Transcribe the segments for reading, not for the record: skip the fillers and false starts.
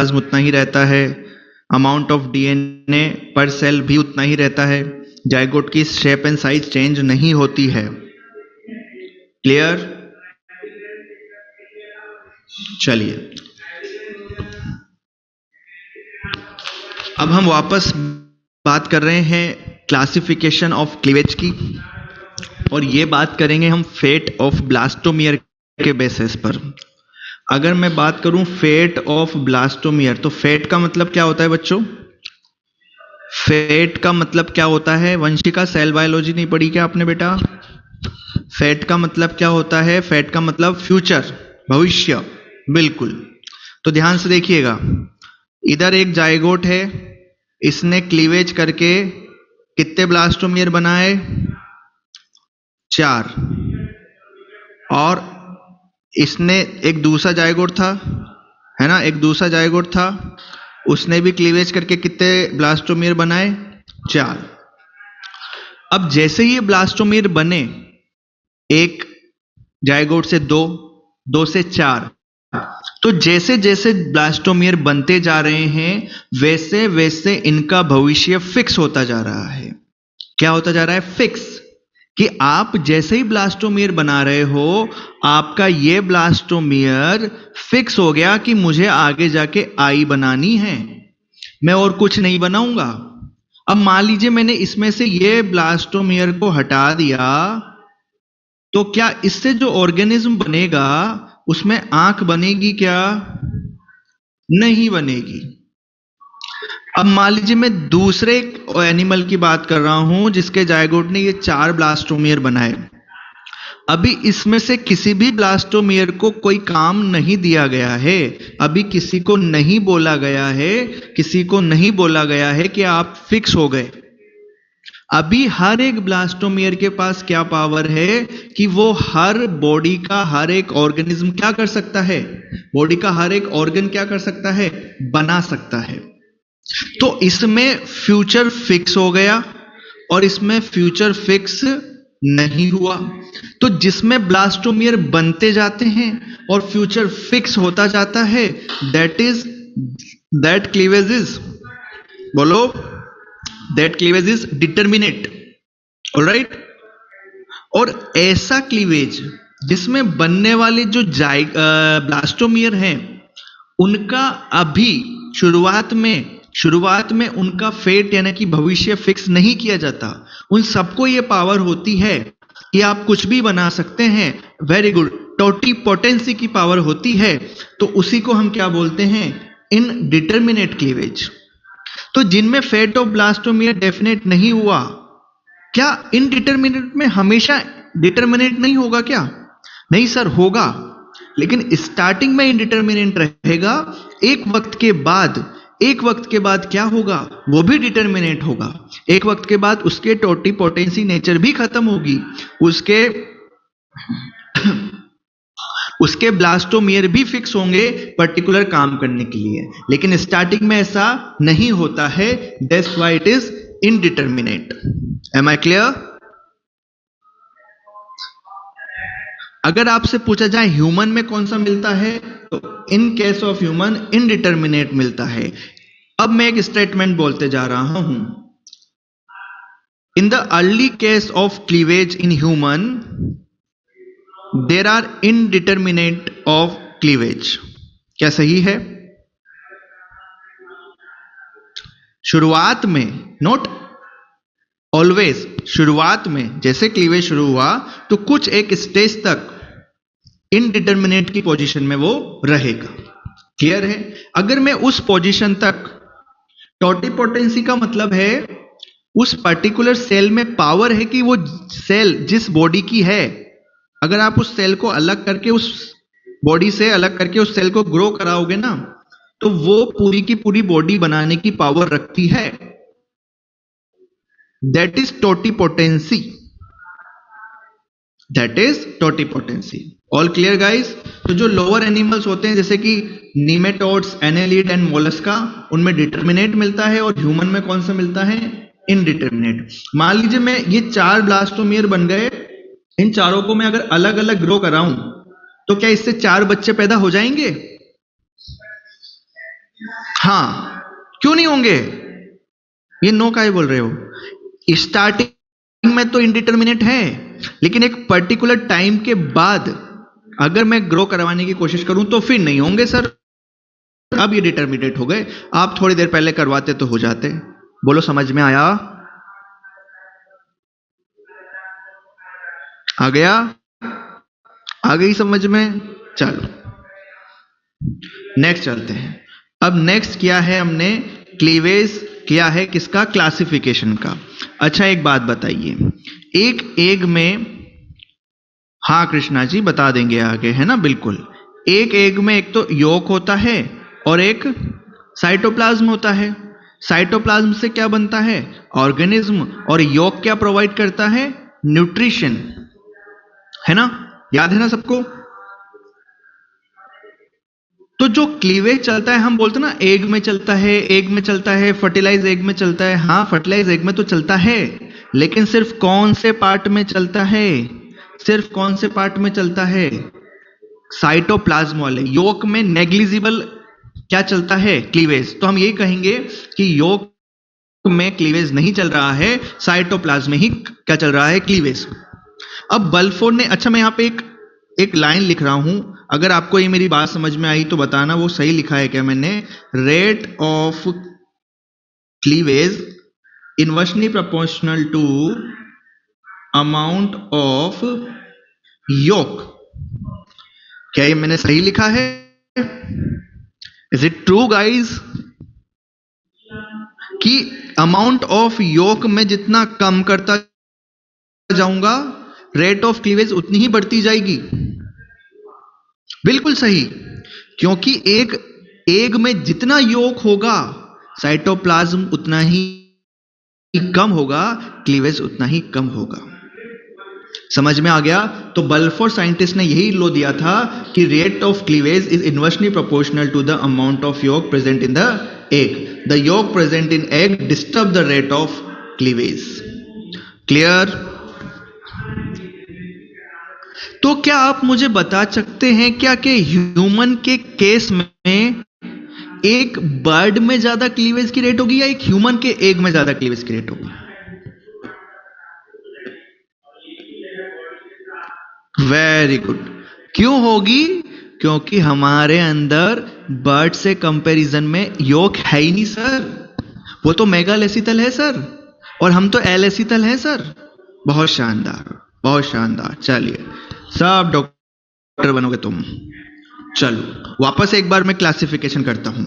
Cytoplasm उतना ही रहता है, अमाउंट ऑफ डीएनए पर सेल भी उतना ही रहता है, जाइगोट की शेप एंड साइज चेंज नहीं होती है। क्लियर? चलिए अब हम वापस बात कर रहे हैं क्लासिफिकेशन ऑफ क्लीवेज की, और ये बात करेंगे हम फेट ऑफ ब्लास्टोमियर के बेसिस पर। अगर मैं बात करूं फेट ऑफ ब्लास्टोमियर, तो फेट का मतलब क्या होता है बच्चों? फेट का मतलब क्या होता है? वंशिका सेल बायोलॉजी नहीं पढ़ी क्या आपने बेटा? फेट का मतलब क्या होता है? फेट का मतलब फ्यूचर, भविष्य। बिल्कुल। तो ध्यान से देखिएगा, इधर एक जाइगोट है, इसने क्लीवेज करके कितने ब्लास्टोमियर बनाए? 4। और इसने एक दूसरा जाइगोट था, है ना, एक दूसरा जाइगोट था, उसने भी क्लीवेज करके कितने ब्लास्टोमियर बनाए? 4। अब जैसे ये ब्लास्टोमियर बने, एक जाइगोट से 2, 2 से 4, तो जैसे जैसे ब्लास्टोमियर बनते जा रहे हैं वैसे वैसे इनका भविष्य फिक्स होता जा रहा है। क्या होता जा रहा है? फिक्स। कि आप जैसे ही ब्लास्टोमियर बना रहे हो, आपका ये ब्लास्टोमियर फिक्स हो गया कि मुझे आगे जाके आई बनानी है, मैं और कुछ नहीं बनाऊंगा। अब मान लीजिए मैंने इसमें से ये ब्लास्टोमियर को हटा दिया, तो क्या इससे जो ऑर्गेनिज्म बनेगा उसमें आंख बनेगी क्या? नहीं बनेगी। अब मान लीजिए मैं दूसरे एनिमल की बात कर रहा हूं जिसके जाइगोट ने ये 4 ब्लास्टोमियर बनाए। अभी इसमें से किसी भी ब्लास्टोमियर को कोई काम नहीं दिया गया है, अभी किसी को नहीं बोला गया है, किसी को नहीं बोला गया है कि आप फिक्स हो गए। अभी हर एक ब्लास्टोमियर के पास क्या पावर है कि वो हर बॉडी का हर एक ऑर्गेनिज्म क्या कर सकता है? बॉडी का हर एक ऑर्गन क्या कर सकता है? बना सकता है। तो इसमें फ्यूचर फिक्स हो गया और इसमें फ्यूचर फिक्स नहीं हुआ। तो जिसमें ब्लास्टोमियर बनते जाते हैं और फ्यूचर फिक्स होता जाता है, दैट क्लीवेज इज, बोलो, that cleavage is determinate. Alright? और ऐसा क्लीवेज जिसमें बनने वाले जो ब्लास्टोमियर हैं, उनका अभी शुरुआत में उनका फेट यानी कि भविष्य फिक्स नहीं किया जाता। उन सबको ये पावर होती है कि आप कुछ भी बना सकते हैं। वेरी गुड, टोटिपोटेंसी की पावर होती है। तो उसी को हम क्या बोलते हैं? Indeterminate cleavage. तो जिनमें फेट ऑफ ब्लास्टोमियर डेफिनेट नहीं हुआ, क्या इनडिटर्मिनेट में हमेशा डिटर्मिनेट नहीं होगा क्या? नहीं सर, होगा, लेकिन स्टार्टिंग में इनडिटर्मिनेट रहेगा। एक वक्त के बाद क्या होगा? वो भी डिटर्मिनेट होगा। एक वक्त के बाद उसके टोटिपोटेंसी नेचर भी खत्म होगी, उसके ब्लास्टोमियर भी फिक्स होंगे पर्टिकुलर काम करने के लिए, लेकिन स्टार्टिंग में ऐसा नहीं होता है। That's why it is indeterminate. Am I clear? अगर आपसे पूछा जाए ह्यूमन में कौन सा मिलता है, तो in case of human indeterminate मिलता है। अब मैं एक स्टेटमेंट बोलते जा रहा हूं, in the early case of cleavage in human there are indeterminate of cleavage. क्या सही है? शुरुआत में, नॉट ऑलवेज, शुरुआत में जैसे क्लीवेज शुरू हुआ तो कुछ एक स्टेज तक इनडिटर्मिनेट की पोजीशन में वो रहेगा। क्लियर है? अगर मैं उस पोजीशन तक, टोटिपोटेंसी का मतलब है उस पर्टिकुलर सेल में पावर है कि वो सेल जिस बॉडी की है, अगर आप उस सेल को अलग करके, उस बॉडी से अलग करके उस सेल को ग्रो कराओगे ना, तो वो पूरी की पूरी बॉडी बनाने की पावर रखती है। That is totipotency. That is totipotency. All clear guys? तो जो लोअर एनिमल्स होते हैं जैसे कि नीमेटोड्स, एनेलिड एंड मोलस्का, उनमें डिटर्मिनेट मिलता है, और ह्यूमन में कौन सा मिलता है? इनडिटर्मिनेट। मान लीजिए मैं ये 4 ब्लास्टोमियर बन गए, इन चारों को मैं अगर अलग अलग ग्रो कराऊं तो क्या इससे 4 बच्चे पैदा हो जाएंगे? हाँ, क्यों नहीं होंगे? ये नो का ही बोल रहे हो? स्टार्टिंग में तो इंडिटरमिनेट है, लेकिन एक पर्टिकुलर टाइम के बाद अगर मैं ग्रो करवाने की कोशिश करूं तो फिर नहीं होंगे सर। अब ये डिटरमिनेट हो गए, आप थोड़ी देर पहले करवाते तो हो जाते। बोलो, समझ में आया? आ गया? आ गई समझ में? चलो नेक्स्ट चलते हैं। अब नेक्स्ट किया है हमने, क्लीवेज किया है किसका? क्लासिफिकेशन का। अच्छा एक बात बताइए, एक एग में, हाँ कृष्णा जी बता देंगे आगे, है ना, बिल्कुल। एक एग में एक तो योक होता है और एक साइटोप्लाज्म होता है। साइटोप्लाज्म से क्या बनता है? ऑर्गेनिज्म। और योक क्या प्रोवाइड करता है? न्यूट्रिशन, है ना, याद है ना सबको? तो जो क्लीवेज चलता है, हम बोलते हैं ना एग में चलता है, एग में चलता है, फर्टिलाइज एग में चलता है। हाँ, फर्टिलाइज एग में तो चलता है, लेकिन सिर्फ कौन से पार्ट में चलता है? सिर्फ कौन से पार्ट में चलता है? साइटोप्लाज्म वाले। योक में नेग्लिजिबल क्या चलता है? क्लीवेज। तो हम यही कहेंगे कि योक में क्लीवेज नहीं चल रहा है, साइटोप्लाज्म में ही क्या चल रहा है? क्लीवेज। अब बल्फोर ने, अच्छा मैं यहाँ पे एक लाइन लिख रहा हूं, अगर आपको ये मेरी बात समझ में आई तो बताना वो सही लिखा है क्या मैंने। Rate of cleavage inversely proportional to amount of yolk. क्या ये मैंने सही लिखा है? Is it true guys? कि अमाउंट ऑफ योक में जितना कम करता जाऊंगा, रेट ऑफ क्लीवेज उतनी ही बढ़ती जाएगी। बिल्कुल सही, क्योंकि एक एग में जितना योक होगा, साइटोप्लाज्म उतना ही कम होगा, क्लीवेज उतना ही कम होगा। समझ में आ गया? तो बल्फोर साइंटिस्ट ने यही लो दिया था कि rate of cleavage is inversely proportional to the amount of yolk present in the egg. The yolk present in egg disturb the rate of cleavage. Clear? तो क्या आप मुझे बता सकते हैं क्या कि ह्यूमन के केस में एक बर्ड में ज्यादा क्लीवेज की रेट होगी या एक ह्यूमन के एग में ज्यादा क्लीवेज की रेट होगी? Very good. क्यों होगी? क्योंकि हमारे अंदर बर्ड से कंपैरिजन में योक है ही नहीं सर। वो तो मेगालेसितल है सर, और हम तो एलेसितल है सर। बहुत शानदार, बहुत शानदार। चलिए, सब डॉक्टर बनोगे तुम। चलो वापस एक बार मैं क्लासिफिकेशन करता हूं।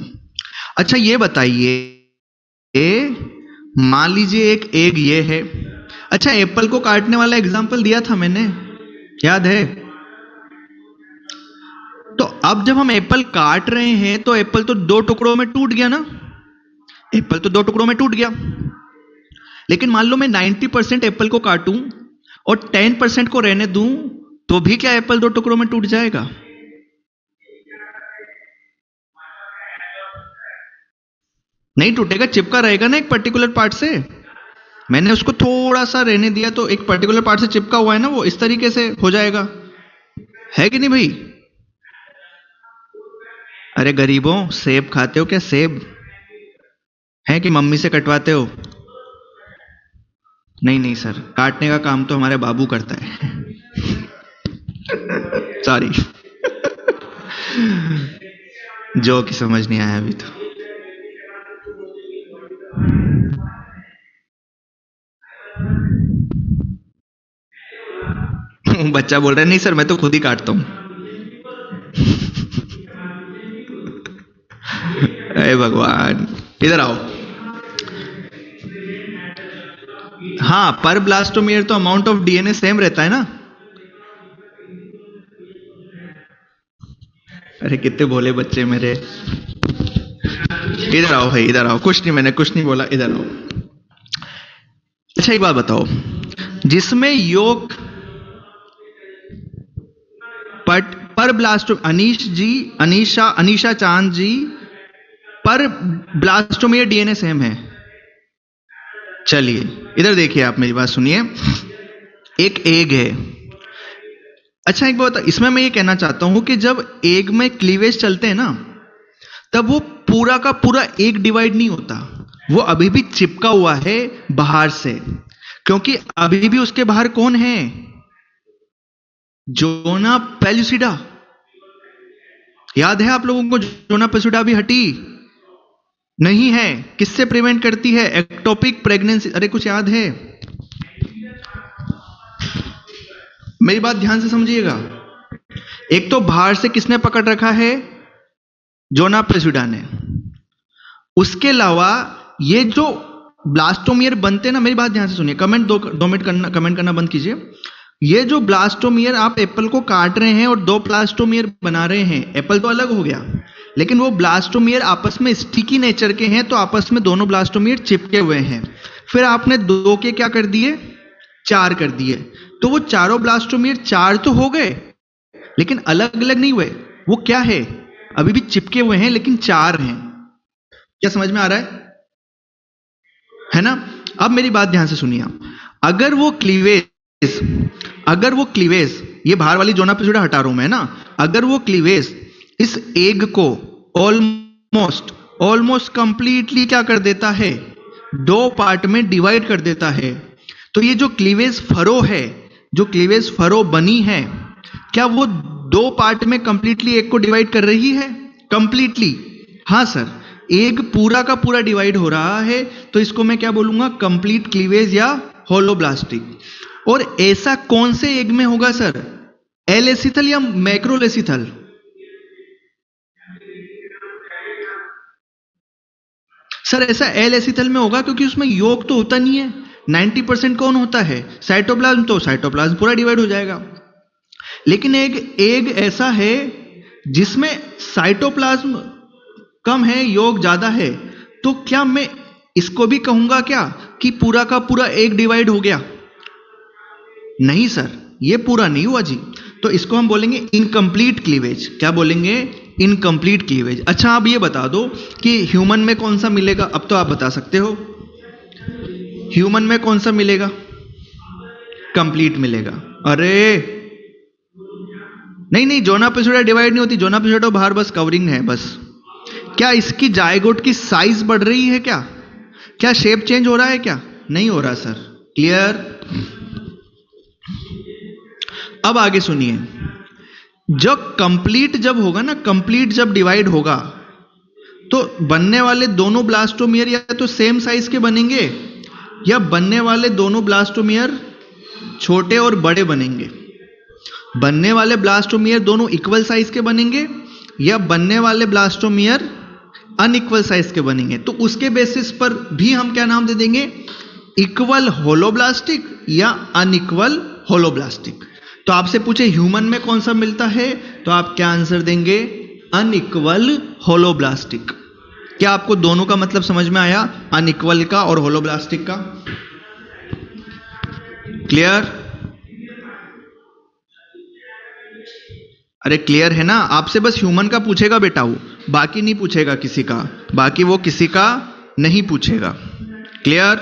अच्छा ये बताइए, मान लीजिए एक एग ये है। अच्छा, एप्पल को काटने वाला एग्जांपल दिया था मैंने, याद है? तो अब जब हम एप्पल काट रहे हैं तो एप्पल तो दो टुकड़ों में टूट गया ना। एप्पल तो दो टुकड़ों में टूट गया, लेकिन मान लो मैं 90% एप्पल को काटूं और 10% को रहने दूं, तो भी क्या एप्पल दो टुकड़ों में टूट जाएगा? नहीं टूटेगा, चिपका रहेगा ना एक पर्टिकुलर पार्ट से। मैंने उसको थोड़ा सा रहने दिया तो एक पर्टिकुलर पार्ट से चिपका हुआ है ना, वो इस तरीके से हो जाएगा। है कि नहीं भाई? अरे गरीबों, सेब खाते हो क्या? सेब है कि मम्मी से कटवाते हो? नहीं नहीं सर, काटने का काम तो हमारे बाबू करता है। सॉरी, जो कि समझ नहीं आया अभी तो। बच्चा बोल रहा है नहीं सर मैं तो खुद ही काटता हूं। अरे भगवान, इधर आओ। हाँ, पर ब्लास्टोमियर तो अमाउंट ऑफ डीएनए सेम रहता है ना। अरे कितने भोले बच्चे मेरे। इधर आओ भाई, इधर आओ। कुछ नहीं, मैंने कुछ नहीं बोला, इधर आओ। अच्छा एक बात बताओ, जिसमें योग पर ब्लास्टो, अनीश जी, अनीशा चांद जी, पर ब्लास्टोमियर डीएनए सेम है। चलिए इधर देखिए, आप मेरी बात सुनिए। एक एग है। अच्छा एक बात, इसमें मैं ये कहना चाहता हूं कि जब एग में क्लीवेज चलते हैं ना, तब वो पूरा का पूरा एक डिवाइड नहीं होता, वो अभी भी चिपका हुआ है बाहर से, क्योंकि अभी भी उसके बाहर कौन है? Zona pellucida. याद है आप लोगों को? जोना पेलुसिडा अभी हटी नहीं है। किससे प्रिवेंट करती है? Ectopic pregnancy. अरे कुछ याद है? मेरी बात ध्यान से समझिएगा। एक तो बाहर से किसने पकड़ रखा है? जोना पेलुसिडा ने। उसके अलावा ये जो ब्लास्टोमियर बनते हैं ना, मेरी बात ध्यान से सुनिए, दो मिनट करना, कमेंट करना बंद कीजिए। ये जो ब्लास्टोमियर, आप एप्पल को काट रहे हैं और दो ब्लास्टोमियर बना रहे हैं, एप्पल तो अलग हो गया, लेकिन वो ब्लास्टोमियर आपस में स्टिकी नेचर के हैं, तो आपस में दोनों ब्लास्टोमियर चिपके हुए हैं। फिर आपने दो के क्या कर दिए? 4 कर दिए। तो वो चारों ब्लास्टोमियर 4 तो हो गए, लेकिन अलग अलग नहीं हुए। वो क्या है? अभी भी चिपके हुए हैं, लेकिन 4 हैं। क्या समझ में आ रहा है ना? अब मेरी बात ध्यान से सुनिए। अगर वो क्लीवेज, ये बाहर वाली जोना पेलुसिडा हटा रहा हूं मैं ना, अगर वो क्लीवेज इस एग को ऑलमोस्ट कंप्लीटली क्या कर देता है? 2 पार्ट में डिवाइड कर देता है, तो ये जो क्लीवेज फरो है, जो क्लीवेज फरो बनी है, क्या वो 2 पार्ट में कंप्लीटली एग को डिवाइड कर रही है? कंप्लीटली? हाँ सर, एग पूरा का पूरा डिवाइड हो रहा है, तो इसको मैं क्या बोलूंगा? कंप्लीट क्लीवेज या होलोब्लास्टिक। और ऐसा कौन से एग में होगा सर? एलेसिथल या मैक्रोलेसिथल? सर ऐसा एलेसिथल में होगा, क्योंकि उसमें योग तो होता नहीं है। 90% कौन होता है? साइटोप्लाज्म। तो साइटोप्लाज्म पूरा डिवाइड हो जाएगा। लेकिन एक एग ऐसा है जिसमें साइटोप्लाज्म कम है, योग ज्यादा है, तो क्या मैं इसको भी कहूंगा क्या कि पूरा का पूरा एग डिवाइड हो गया? नहीं सर, ये पूरा नहीं हुआ जी। तो इसको हम बोलेंगे इनकम्प्लीट क्लीवेज। क्या बोलेंगे? Incomplete cleavage. अच्छा, आप ये बता दो कि ह्यूमन में कौन सा मिलेगा? अब तो आप बता सकते हो। ह्यूमन में कौन सा मिलेगा? कंप्लीट मिलेगा। अरे नहीं, जोना पेलुसिडा डिवाइड नहीं होती। जोना पेलुसिडा बाहर बस कवरिंग है बस। क्या इसकी जायगोट की साइज बढ़ रही है क्या? क्या शेप चेंज हो रहा है क्या? नहीं हो रहा सर। क्लियर? अब आगे सुनिए। जब होगा ना, कंप्लीट जब डिवाइड होगा, तो बनने वाले दोनों ब्लास्टोमियर या तो सेम साइज के बनेंगे, या बनने वाले दोनों ब्लास्टोमियर छोटे और बड़े बनेंगे। बनने वाले ब्लास्टोमियर दोनों इक्वल साइज के बनेंगे, या बनने वाले ब्लास्टोमियर अनइक्वल साइज के बनेंगे। तो उसके बेसिस पर भी हम क्या नाम दे देंगे? इक्वल होलोब्लास्टिक या अनइक्वल होलोब्लास्टिक। तो आपसे पूछे ह्यूमन में कौन सा मिलता है, तो आप क्या आंसर देंगे? Unequal holoblastic. क्या आपको दोनों का मतलब समझ में आया? अनइक्वल का और होलोब्लास्टिक का। क्लियर? अरे क्लियर है ना? आपसे बस ह्यूमन का पूछेगा बेटा, वो बाकी नहीं पूछेगा किसी का, बाकी वो किसी का नहीं पूछेगा। क्लियर?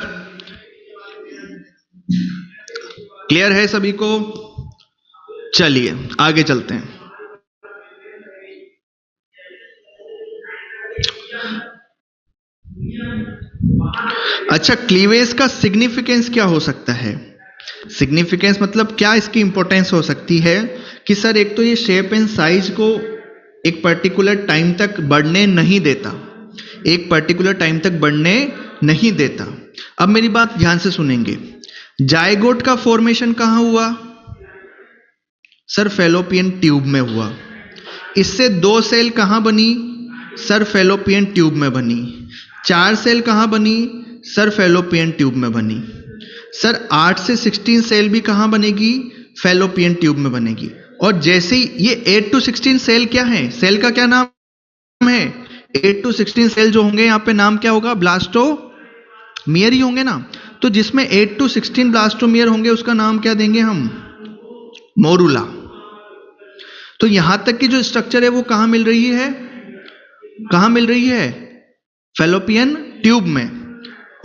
क्लियर है सभी को? चलिए आगे चलते हैं। अच्छा, क्लीवेज का सिग्निफिकेंस क्या हो सकता है? सिग्निफिकेंस मतलब क्या इसकी इंपॉर्टेंस हो सकती है कि सर एक तो ये शेप एंड साइज को एक पर्टिकुलर टाइम तक बढ़ने नहीं देता, एक पर्टिकुलर टाइम तक बढ़ने नहीं देता। अब मेरी बात ध्यान से सुनेंगे। जायगोट का फॉर्मेशन कहां हुआ? सर फैलोपियन ट्यूब में हुआ। इससे 2 सेल कहां बनी? सर फैलोपियन ट्यूब में बनी। 4 सेल कहां बनी? सर फैलोपियन ट्यूब में बनी। सर 8 से 16 सेल भी कहां बनेगी? फैलोपियन ट्यूब में बनेगी। और जैसे ही ये 8 to 16 सेल क्या है? सेल का क्या नाम है? 8 to 16 सेल जो होंगे यहां पे नाम क्या होगा? ब्लास्टोमियर ही होंगे ना। तो जिसमें 8 to 16 ब्लास्टोमियर होंगे उसका नाम क्या देंगे हम? मोरूला। तो यहां तक की जो स्ट्रक्चर है वो कहां मिल रही है? कहां मिल रही है? फैलोपियन ट्यूब में।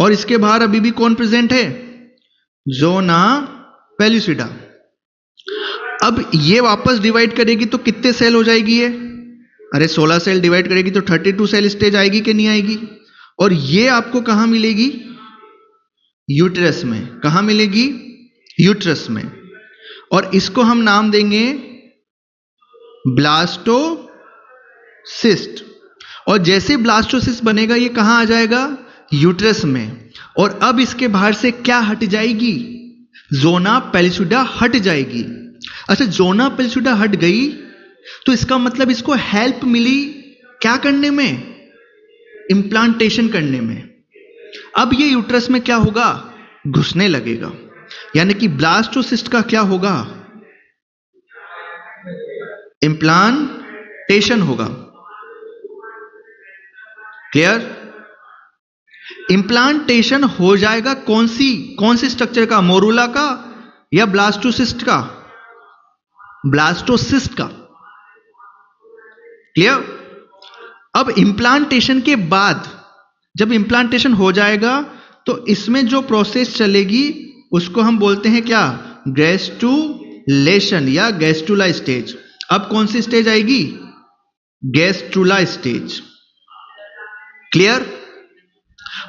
और इसके बाहर अभी भी कौन प्रेजेंट है? Zona pellucida. अब ये वापस डिवाइड करेगी तो कितने सेल हो जाएगी? ये अरे 16 सेल डिवाइड करेगी तो 32 सेल स्टेज आएगी कि नहीं आएगी? और ये आपको कहां मिलेगी? यूट्रस में। कहां मिलेगी? यूट्रस में। और इसको हम नाम देंगे ब्लास्टोसिस्ट। और जैसे ब्लास्टोसिस्ट बनेगा ये कहां आ जाएगा? यूट्रस में। और अब इसके बाहर से क्या हट जाएगी? ज़ोना पेलिसुडा हट जाएगी। अच्छा, ज़ोना पेलिसुडा हट गई तो इसका मतलब इसको हेल्प मिली क्या करने में? इम्प्लांटेशन करने में। अब ये यूट्रस में क्या होगा? घुसने लगेगा। यानी कि ब्लास्टोसिस्ट का क्या होगा? इम्प्लांटेशन होगा। क्लियर? इम्प्लांटेशन हो जाएगा कौन सी स्ट्रक्चर का? मोरूला का या ब्लास्टोसिस्ट का? ब्लास्टोसिस्ट का। क्लियर? अब इम्प्लांटेशन के बाद जब इम्प्लांटेशन हो जाएगा तो इसमें जो प्रोसेस चलेगी उसको हम बोलते हैं क्या? गैस्ट्रुलेशन या गैस्ट्रुला स्टेज। अब कौन सी स्टेज आएगी? Gastrula stage. क्लियर?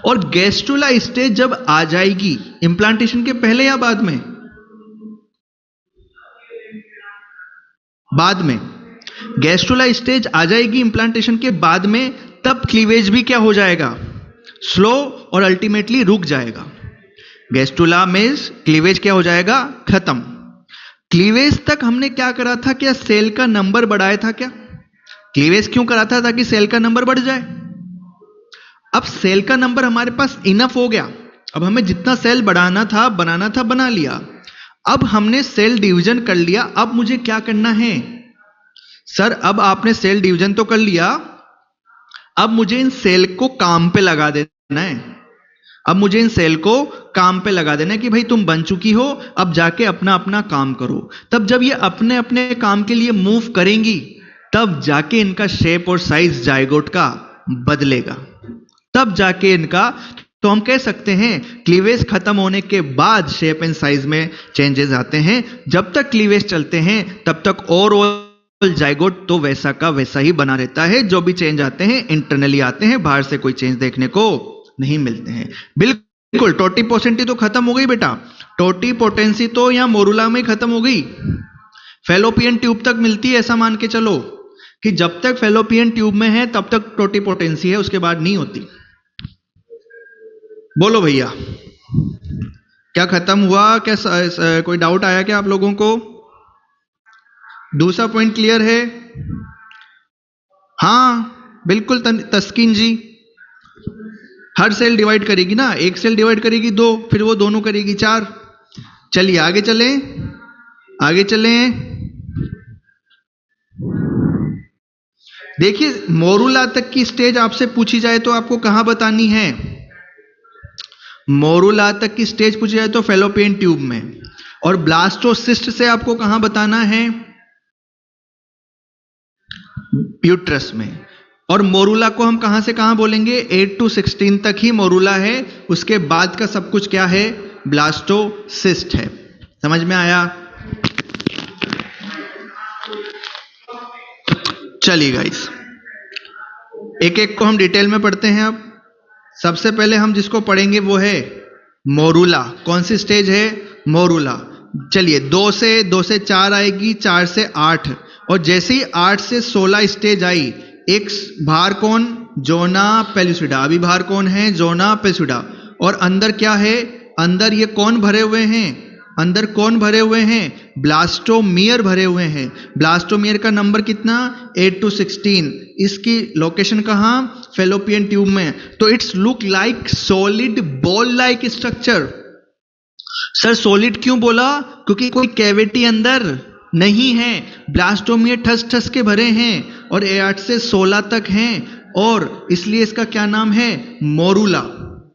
और गैस्ट्रुला स्टेज जब आ जाएगी, इम्प्लांटेशन के पहले या बाद में? बाद में। गैस्ट्रुला स्टेज आ जाएगी इम्प्लांटेशन के बाद में, तब क्लीवेज भी क्या हो जाएगा? स्लो और अल्टीमेटली रुक जाएगा। गैस्ट्रुला में क्लीवेज क्या हो जाएगा? खत्म। क्लीवेज तक हमने क्या करा था? क्या सेल का नंबर बढ़ाया था? क्या क्लीवेज क्यों करा था? ताकि सेल का नंबर बढ़ जाए। अब सेल का नंबर हमारे पास इनफ हो गया। अब हमें जितना सेल बढ़ाना था बनाना था बना लिया। अब हमने सेल डिवीजन कर लिया। अब मुझे क्या करना है? सर अब आपने सेल डिवीजन तो कर लिया, अब मुझे इन सेल को काम पे लगा देना है। अब मुझे इन सेल को काम पे लगा देना है कि भाई तुम बन चुकी हो, अब जाके अपना अपना काम करो। तब जब ये अपने अपने काम के लिए मूव करेंगी तब जाके इनका शेप और साइज जाइगोट का बदलेगा। तब जाके इनका, तो हम कह सकते हैं क्लीवेज खत्म होने के बाद शेप एंड साइज में चेंजेस आते हैं। जब तक क्लीवेज चलते हैं तब तक ओवरऑल जाइगोट तो वैसा का वैसा ही बना रहता है। जो भी चेंज आते हैं इंटरनली आते हैं, बाहर से कोई चेंज देखने को नहीं मिलते हैं। बिल्कुल टोटिपोटेंसी तो खत्म हो गई बेटा। टोटिपोटेंसी तो यहां मोरूला में खत्म हो गई, फेलोपियन ट्यूब तक मिलती है। ऐसा मान के चलो कि जब तक फेलोपियन ट्यूब में है तब तक टोटिपोटेंसी है, उसके बाद नहीं होती। बोलो भैया, क्या खत्म हुआ? क्या कोई डाउट आया क्या आप लोगों को? दूसरा पॉइंट क्लियर है? हाँ बिल्कुल तस्कीन जी। हर सेल डिवाइड करेगी ना, एक सेल डिवाइड करेगी 2, फिर वो दोनों करेगी 4। चलिए आगे चलें, आगे चलें। देखिए मोरूला तक की स्टेज आपसे पूछी जाए तो आपको कहां बतानी है? मोरूला तक की स्टेज पूछी जाए तो फेलोपियन ट्यूब में। और ब्लास्टोसिस्ट से आपको कहां बताना है? यूट्रस में। और मोरूला को हम कहां से कहां बोलेंगे? 8 to 16 तक ही मोरूला है, उसके बाद का सब कुछ क्या है? ब्लास्टोसिस्ट है। समझ में आया? चलिए गाइस, एक एक को हम डिटेल में पढ़ते हैं। अब सबसे पहले हम जिसको पढ़ेंगे वो है मोरूला। कौन सी स्टेज है? मोरूला। चलिए 2 से 4 आएगी, 4 से 8, और जैसे ही 8 से 16 स्टेज आई, एक बाहर कौन? ज़ोना पेलिसुडा। अभी बाहर कौन है? ज़ोना पेलिसुडा। और अंदर क्या है? अंदर ये कौन भरे हुए हैं? अंदर कौन भरे हुए हैं? ब्लास्टोमियर भरे हुए हैं। ब्लास्टोमियर का नंबर कितना? 8 to 16। इसकी लोकेशन कहां? फेलोपियन ट्यूब में। तो it's look like solid ball like structure. Sir solid क्यों बोला? क्योंकि कोई कैविटी अंदर नहीं है। ब्लास्टोमियर ठस ठस के भरे हैं और 8 से 16 तक हैं, और इसलिए इसका क्या नाम है? मोरूला।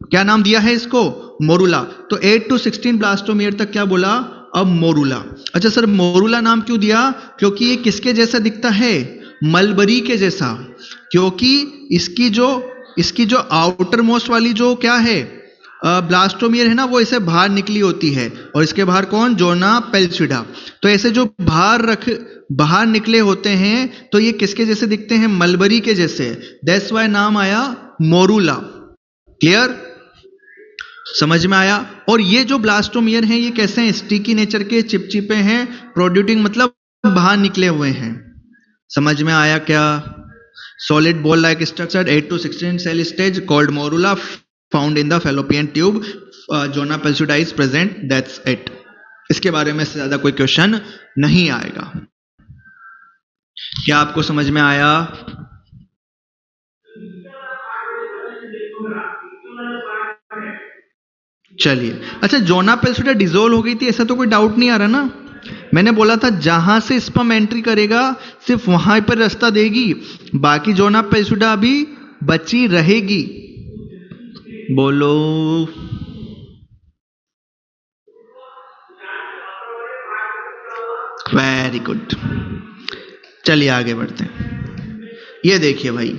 क्या नाम दिया है इसको? मोरूला। तो 8 to 16 ब्लास्टोमियर तक क्या बोला? अब मोरूला। अच्छा सर मोरूला नाम क्यों दिया? क्योंकि ये किसके जैसा दिखता है? मलबरी के जैसा। क्योंकि इसकी जो आउटर मोस्ट वाली जो क्या है, ब्लास्टोमियर है ना, वो इसे बाहर निकली होती है, और इसके बाहर कौन, जोना पेल्सिडा। तो ऐसे जो बाहर निकले होते हैं तो ये किसके जैसे दिखते हैं, मलबरी के जैसे, दैट्स वाई नाम आया मोरूला। क्लियर, समझ में आया। और ये जो ब्लास्टोमियर हैं ये कैसे हैं, स्टिकी नेचर के, चिपचिपे हैं, प्रोड्यूटिंग मतलब बाहर निकले हुए हैं। समझ में आया क्या। Solid ball like structure 8 to 16 cell stage called morula found in the fallopian tube, zona pellucida is present, that's it. इसके बारे में से ज्यादा कोई क्वेश्चन नहीं आएगा। क्या आपको समझ में आया। चलिए, अच्छा, जोना पेल्सिडा डिसोल्व हो गई थी ऐसा तो कोई डाउट नहीं आ रहा ना। मैंने बोला था जहां से स्पर्म एंट्री करेगा सिर्फ वहां पर रास्ता देगी, बाकी जोना पेल्सिडा अभी बची रहेगी। बोलो। वेरी गुड, चलिए आगे बढ़ते हैं। ये देखिए भाई,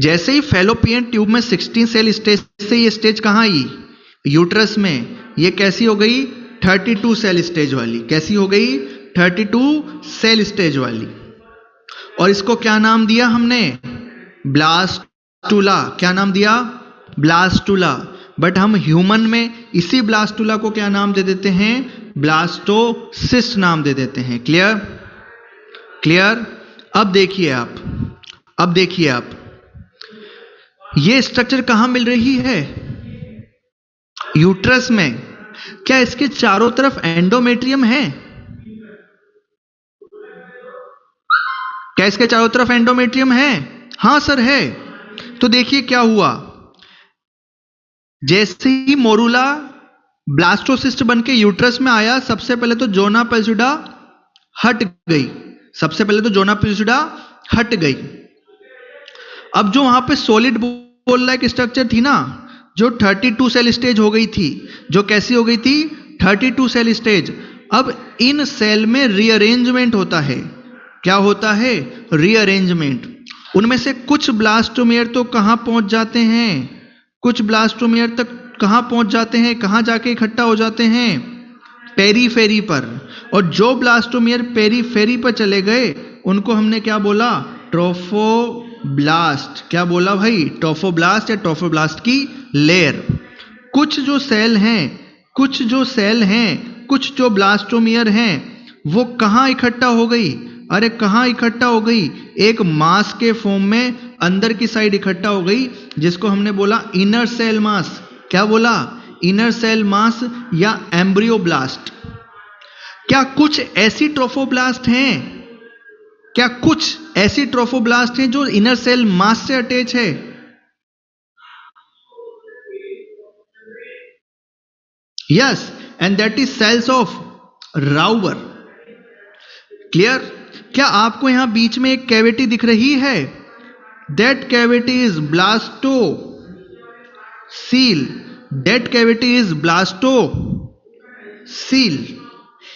जैसे ही फैलोपियन ट्यूब में 16 सेल स्टेज से ये स्टेज कहां आई, यूट्रस में, ये कैसी हो गई, 32 सेल स्टेज वाली। कैसी हो गई, 32 सेल स्टेज वाली। और इसको क्या नाम दिया हमने, ब्लास्टुला। क्या नाम दिया, ब्लास्टुला। बट हम ह्यूमन में इसी ब्लास्टुला को क्या नाम दे देते हैं, ब्लास्टोसिस्ट नाम दे देते हैं। Clear, clear. अब देखिए आप, ये स्ट्रक्चर कहां मिल रही है, यूट्रस में। क्या इसके चारों तरफ एंडोमेट्रियम है, क्या इसके चारों तरफ एंडोमेट्रियम है, हां सर है। तो देखिए क्या हुआ, जैसे ही मोरूला ब्लास्टोसिस्ट बन के यूट्रस में आया, सबसे पहले तो जोना पेल्सिडा हट गई, अब जो वहां पे सॉलिड बॉल लाइक स्ट्रक्चर थी ना, जो 32 सेल स्टेज हो गई थी, जो कैसी हो गई थी, 32 सेल स्टेज। अब इन सेल में रीअरेंजमेंट होता है। क्या होता है, रीअरेंजमेंट। उनमें से कुछ ब्लास्टोमियर तो कहां पहुंच जाते हैं, कुछ ब्लास्टोमियर तक कहां पहुंच जाते हैं, कहां जाके इकट्ठा हो जाते हैं, पेरीफेरी पर। और जो ब्लास्टोमियर पेरीफेरी पर चले गए उनको हमने क्या बोला, ट्रोफोब्लास्ट। क्या बोला भाई, ट्रोफोब्लास्ट या ट्रोफोब्लास्ट की लेयर। कुछ जो सेल हैं, कुछ जो ब्लास्टोमियर हैं, वो कहां इकट्ठा हो गई, अरे कहां इकट्ठा हो गई, एक मास के फॉर्म में अंदर की साइड इकट्ठा हो गई, जिसको हमने बोला इनर सेल मास। क्या बोला, इनर सेल मास या एम्ब्रियोब्लास्ट। क्या कुछ ऐसी ट्रोफोब्लास्ट हैं, जो इनर सेल मास से अटैच है। Yes, and that is cells of Rauber. Clear. क्या आपको यहां बीच में एक कैविटी दिख रही है, दैट कैविटी इज ब्लास्टोसील।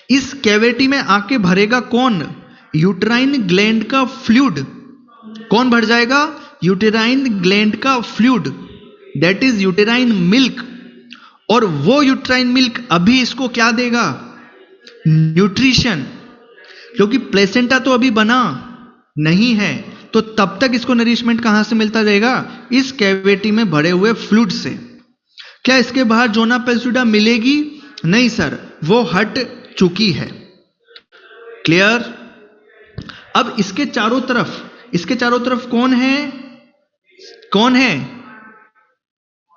इस कैविटी में आके भरेगा कौन, यूटेराइन ग्लैंड का फ्लूइड। कौन भर जाएगा, यूटेराइन ग्लैंड का fluid, that is uterine milk. और वो यूटेराइन मिल्क अभी इसको क्या देगा, न्यूट्रिशन, क्योंकि प्लेसेंटा तो अभी बना नहीं है, तो तब तक इसको नरिशमेंट कहां से मिलता रहेगा, इस कैविटी में भरे हुए फ्लूइड से। क्या इसके बाहर जोना पेल्सिडा मिलेगी, नहीं सर, वो हट चुकी है। क्लियर। अब इसके चारों तरफ कौन है,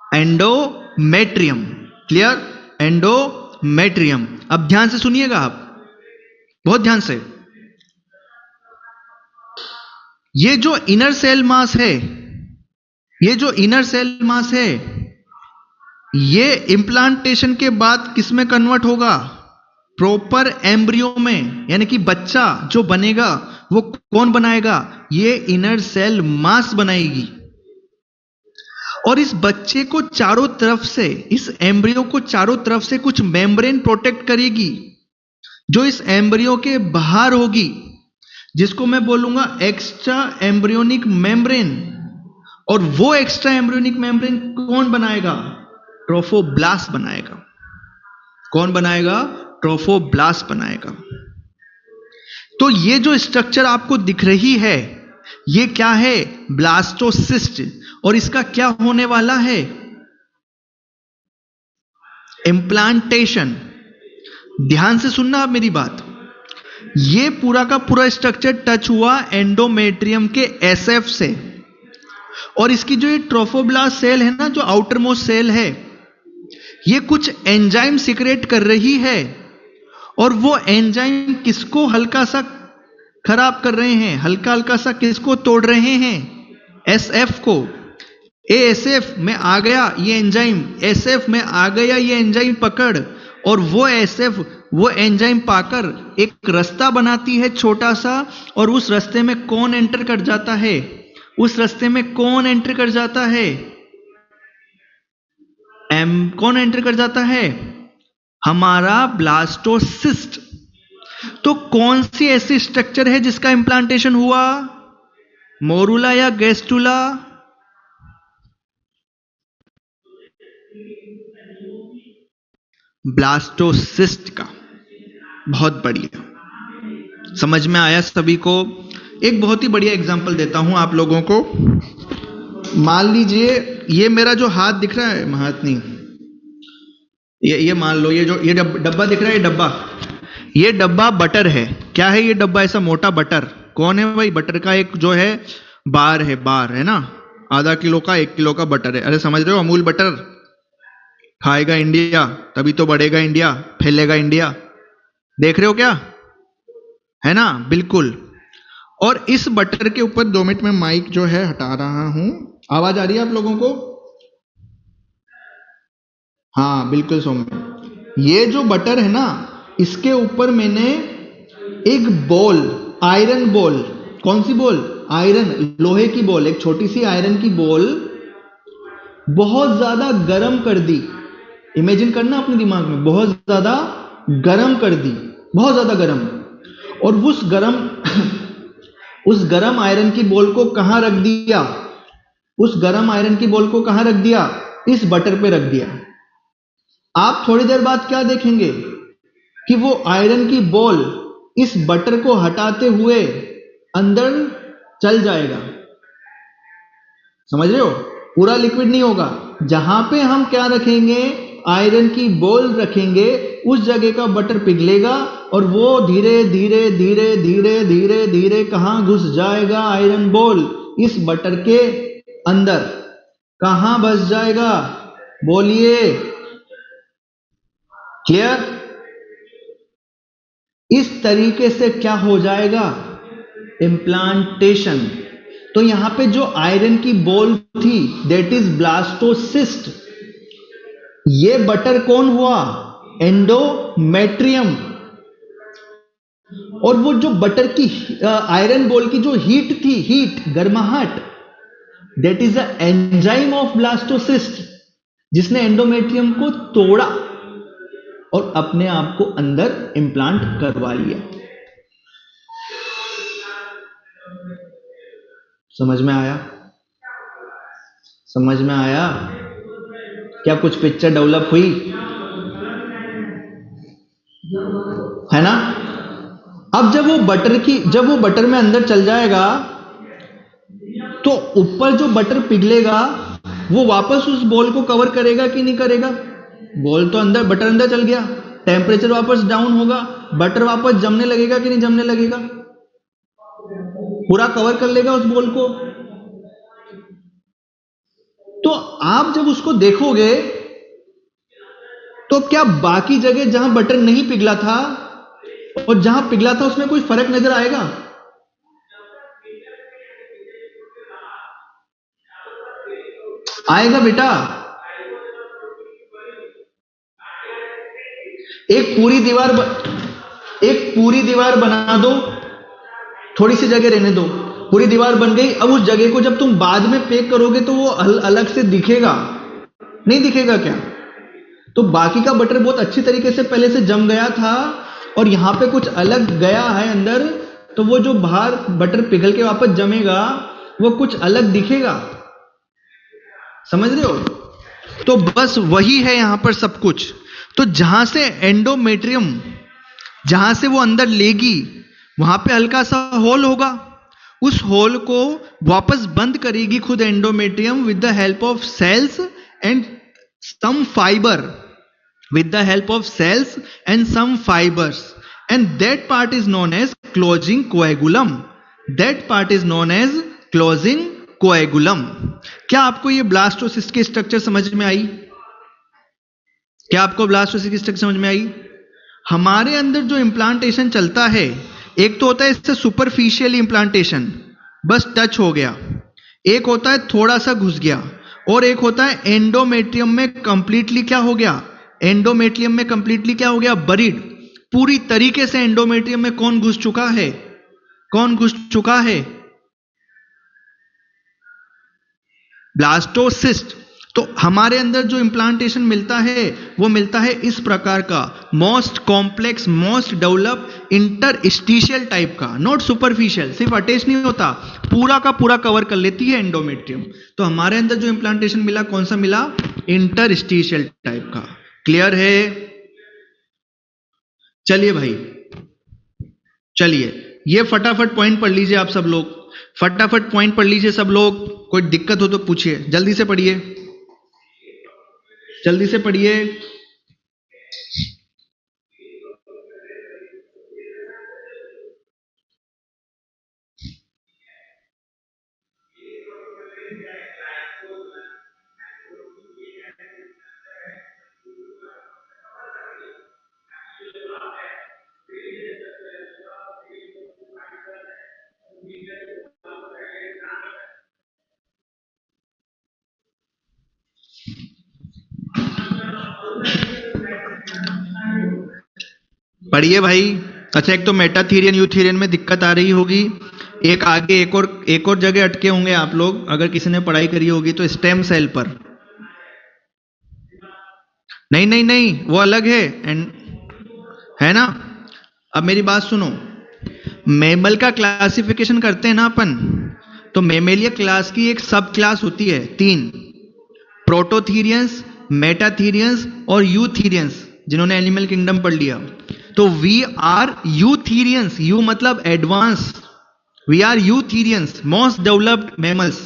एंडोमेट्रियम। Clear, endometrium. अब ध्यान से सुनिएगा आप, बहुत ध्यान से। ये जो इनर सेल मास है, ये इंप्लांटेशन के बाद किस में कन्वर्ट होगा, प्रॉपर एम्ब्रियो में, यानी कि बच्चा जो बनेगा वो कौन बनाएगा, ये इनर सेल मास बनाएगी। और इस बच्चे को चारों तरफ से, इस एम्ब्रियो को चारों तरफ से कुछ मेम्ब्रेन प्रोटेक्ट करेगी, जो इस एम्ब्रियो के बाहर होगी, जिसको मैं बोलूंगा एक्स्ट्रा एम्ब्रियोनिक मेम्ब्रेन। और वो एक्स्ट्रा एम्ब्रियोनिक मेम्ब्रेन कौन बनाएगा, ट्रोफोब्लास्ट बनाएगा। कौन बनाएगा? ट्रोफोब्लास्ट बनाएगा। तो ये जो स्ट्रक्चर आपको दिख रही है, ये क्या है? ब्लास्टोसिस्ट। और इसका क्या होने वाला है? इम्प्लांटेशन। ध्यान से सुनना आप मेरी बात। ये पूरा का पूरा स्ट्रक्चर टच हुआ एंडोमेट्रियम के एसएफ से, और इसकी जो ये ट्रोफोब्लास्ट सेल है ना, जो आउटर मोस्ट सेल है, ये कुछ एंजाइम सिक्रेट कर रही है, और वो एंजाइम किसको हल्का सा खराब कर रहे हैं? हल्का हल्का सा किसको तोड़ रहे हैं? एसएफ को। एएसएफ में आ गया ये एंजाइम, एसएफ में आ गया ये एंजाइम पकड़, और वो एसएफ वो एंजाइम पाकर एक रास्ता बनाती है छोटा सा, और उस रास्ते में कौन एंटर कर जाता है? उस रास्ते में कौन एंटर कर जाता है? कौन एंटर कर जाता है? हमारा ब्लास्टोसिस्ट। तो कौन सी ऐसी स्ट्रक्चर है जिसका इंप्लांटेशन हुआ? मोरूला या गैस्टुला? ब्लास्टोसिस्ट का। बहुत बढ़िया, समझ में आया सभी को? एक बहुत ही बढ़िया एग्जांपल देता हूं आप लोगों को। मान लीजिए ये मेरा जो हाथ दिख रहा है महात्नी, ये मान लो, ये डब्बा दिख रहा है, ये डब्बा बटर है। क्या है ये डब्बा? ऐसा मोटा बटर। कौन है भाई? बटर का एक जो है बार है ना, आधा किलो का 1 किलो का बटर है। अरे समझ रहे हो? अमूल बटर खाएगा इंडिया, तभी तो बढ़ेगा इंडिया, फैलेगा इंडिया। देख रहे हो क्या? है ना? बिल्कुल। और इस बटर के ऊपर 2 मिनट में माइक जो है हटा रहा हूं। आवाज आ रही है आप लोगों को? हाँ बिल्कुल सौम्य। ये जो बटर है ना, इसके ऊपर मैंने एक बॉल, आयरन बॉल। कौन सी बॉल? आयरन, लोहे की बॉल, एक छोटी सी आयरन की बॉल बहुत ज्यादा गर्म कर दी। इमेजिन करना अपने दिमाग में, बहुत ज्यादा गर्म कर दी, बहुत ज्यादा गर्म। और उस गर्म आयरन की बॉल को कहां रख दिया? उस गर्म आयरन की बॉल को कहां रख दिया? इस बटर पे रख दिया। आप थोड़ी देर बाद क्या देखेंगे कि वो आयरन की बॉल इस बटर को हटाते हुए अंदर चल जाएगा। समझ रहे हो? पूरा लिक्विड नहीं होगा। जहां पे हम क्या रखेंगे? आयरन की बॉल रखेंगे, उस जगह का बटर पिघलेगा, और वो धीरे धीरे धीरे धीरे धीरे धीरे कहां घुस जाएगा? आयरन बॉल इस बटर के अंदर। कहां बस जाएगा? बोलिए। क्लियर? इस तरीके से क्या हो जाएगा? इम्प्लांटेशन। तो यहां पे जो आयरन की बॉल थी, दैट इज ब्लास्टोसिस्ट। ये बटर कौन हुआ? एंडोमेट्रियम। और वो जो बटर की आयरन बॉल की जो हीट थी, हीट, गर्माहट, that is a enzyme of blastocyst, जिसने एंडोमेट्रियम को तोड़ा और अपने आप को अंदर इंप्लांट करवा लिया। समझ में आया? समझ में आया? क्या कुछ पिक्चर डेवलप हुई? है ना? अब जब वो बटर में अंदर चल जाएगा, तो ऊपर जो बटर पिघलेगा वो वापस उस बॉल को कवर करेगा कि नहीं करेगा? बॉल तो अंदर, बटर अंदर चल गया, टेम्परेचर वापस डाउन होगा, बटर वापस जमने लगेगा कि नहीं जमने लगेगा? पूरा कवर कर लेगा उस बॉल को। तो आप जब उसको देखोगे तो क्या बाकी जगह जहां बटर नहीं पिघला था और जहां पिघला था उसमें कोई फर्क नजर आएगा? आएगा बेटा। एक पूरी दीवार बना दो, थोड़ी सी जगह रहने दो, पूरी दीवार बन गई। अब उस जगह को जब तुम बाद में पैक करोगे तो वो अलग से दिखेगा, नहीं दिखेगा क्या? तो बाकी का बटर बहुत अच्छी तरीके से पहले से जम गया था और यहां पे कुछ अलग गया है अंदर, तो वो जो बाहर बटर पिघल के वापस जमेगा वो कुछ अलग दिखेगा। समझ रहे हो? तो बस वही है यहां पर सब कुछ। तो जहां से एंडोमेट्रियम, जहां से वो अंदर लेगी, वहां पे हल्का सा होल होगा, उस होल को वापस बंद करेगी खुद endometrium with the help of cells and some fibre, with the help of cells and some fibers, and that part is known as closing coagulum. That part is known as closing coagulum. क्या आपको ये blastocyst की structure समझ में आई? क्या आपको blastocyst की structure समझ में आई? हमारे अंदर जो इंप्लांटेशन चलता है, एक तो होता है इससे सुपरफिशियल इंप्लांटेशन, बस टच हो गया, एक होता है थोड़ा सा घुस गया, और एक होता है एंडोमेट्रियम में कंप्लीटली क्या हो गया, एंडोमेट्रियम में कंप्लीटली क्या हो गया, बरीड। पूरी तरीके से एंडोमेट्रियम में कौन घुस चुका है? कौन घुस चुका है? ब्लास्टोसिस्ट। तो हमारे अंदर जो इंप्लांटेशन मिलता है वो मिलता है इस प्रकार का, most complex, most develop interstitial type का, नॉट सुपरफिशियल। सिर्फ अटैच नहीं होता, पूरा का पूरा कवर कर लेती है एंडोमेट्रियम। तो हमारे अंदर जो इंप्लांटेशन मिला, कौन सा मिला? इंटरस्टिशियल टाइप का। क्लियर है? चलिए भाई, चलिए ये फटाफट पॉइंट पढ़ लीजिए आप सब लोग, फटाफट पॉइंट पढ़ लीजिए सब लोग। कोई दिक्कत हो तो पूछिए, जल्दी से पढ़िए, जल्दी से पढ़िए। पढ़िए भाई। अच्छा, एक तो मेटाथीरियन यूथीरियन में दिक्कत आ रही होगी, एक आगे एक और जगह अटके होंगे आप लोग, अगर किसी ने पढ़ाई करी होगी तो स्टेम सेल पर। नहीं नहीं नहीं, वो अलग है ना। अब मेरी बात सुनो, मैमल का क्लासिफिकेशन करते हैं ना अपन, तो मैमेलिया क्लास की एक सब क्लास होती है, 3, प्रोटोथीरियंस, मेटाथीरियंस और यूथीरियंस, जिन्होंने एनिमल किंगडम पढ़ लिया। तो वी आर यूथीरियंस, यू मतलब advance, we are eutherians, most developed mammals.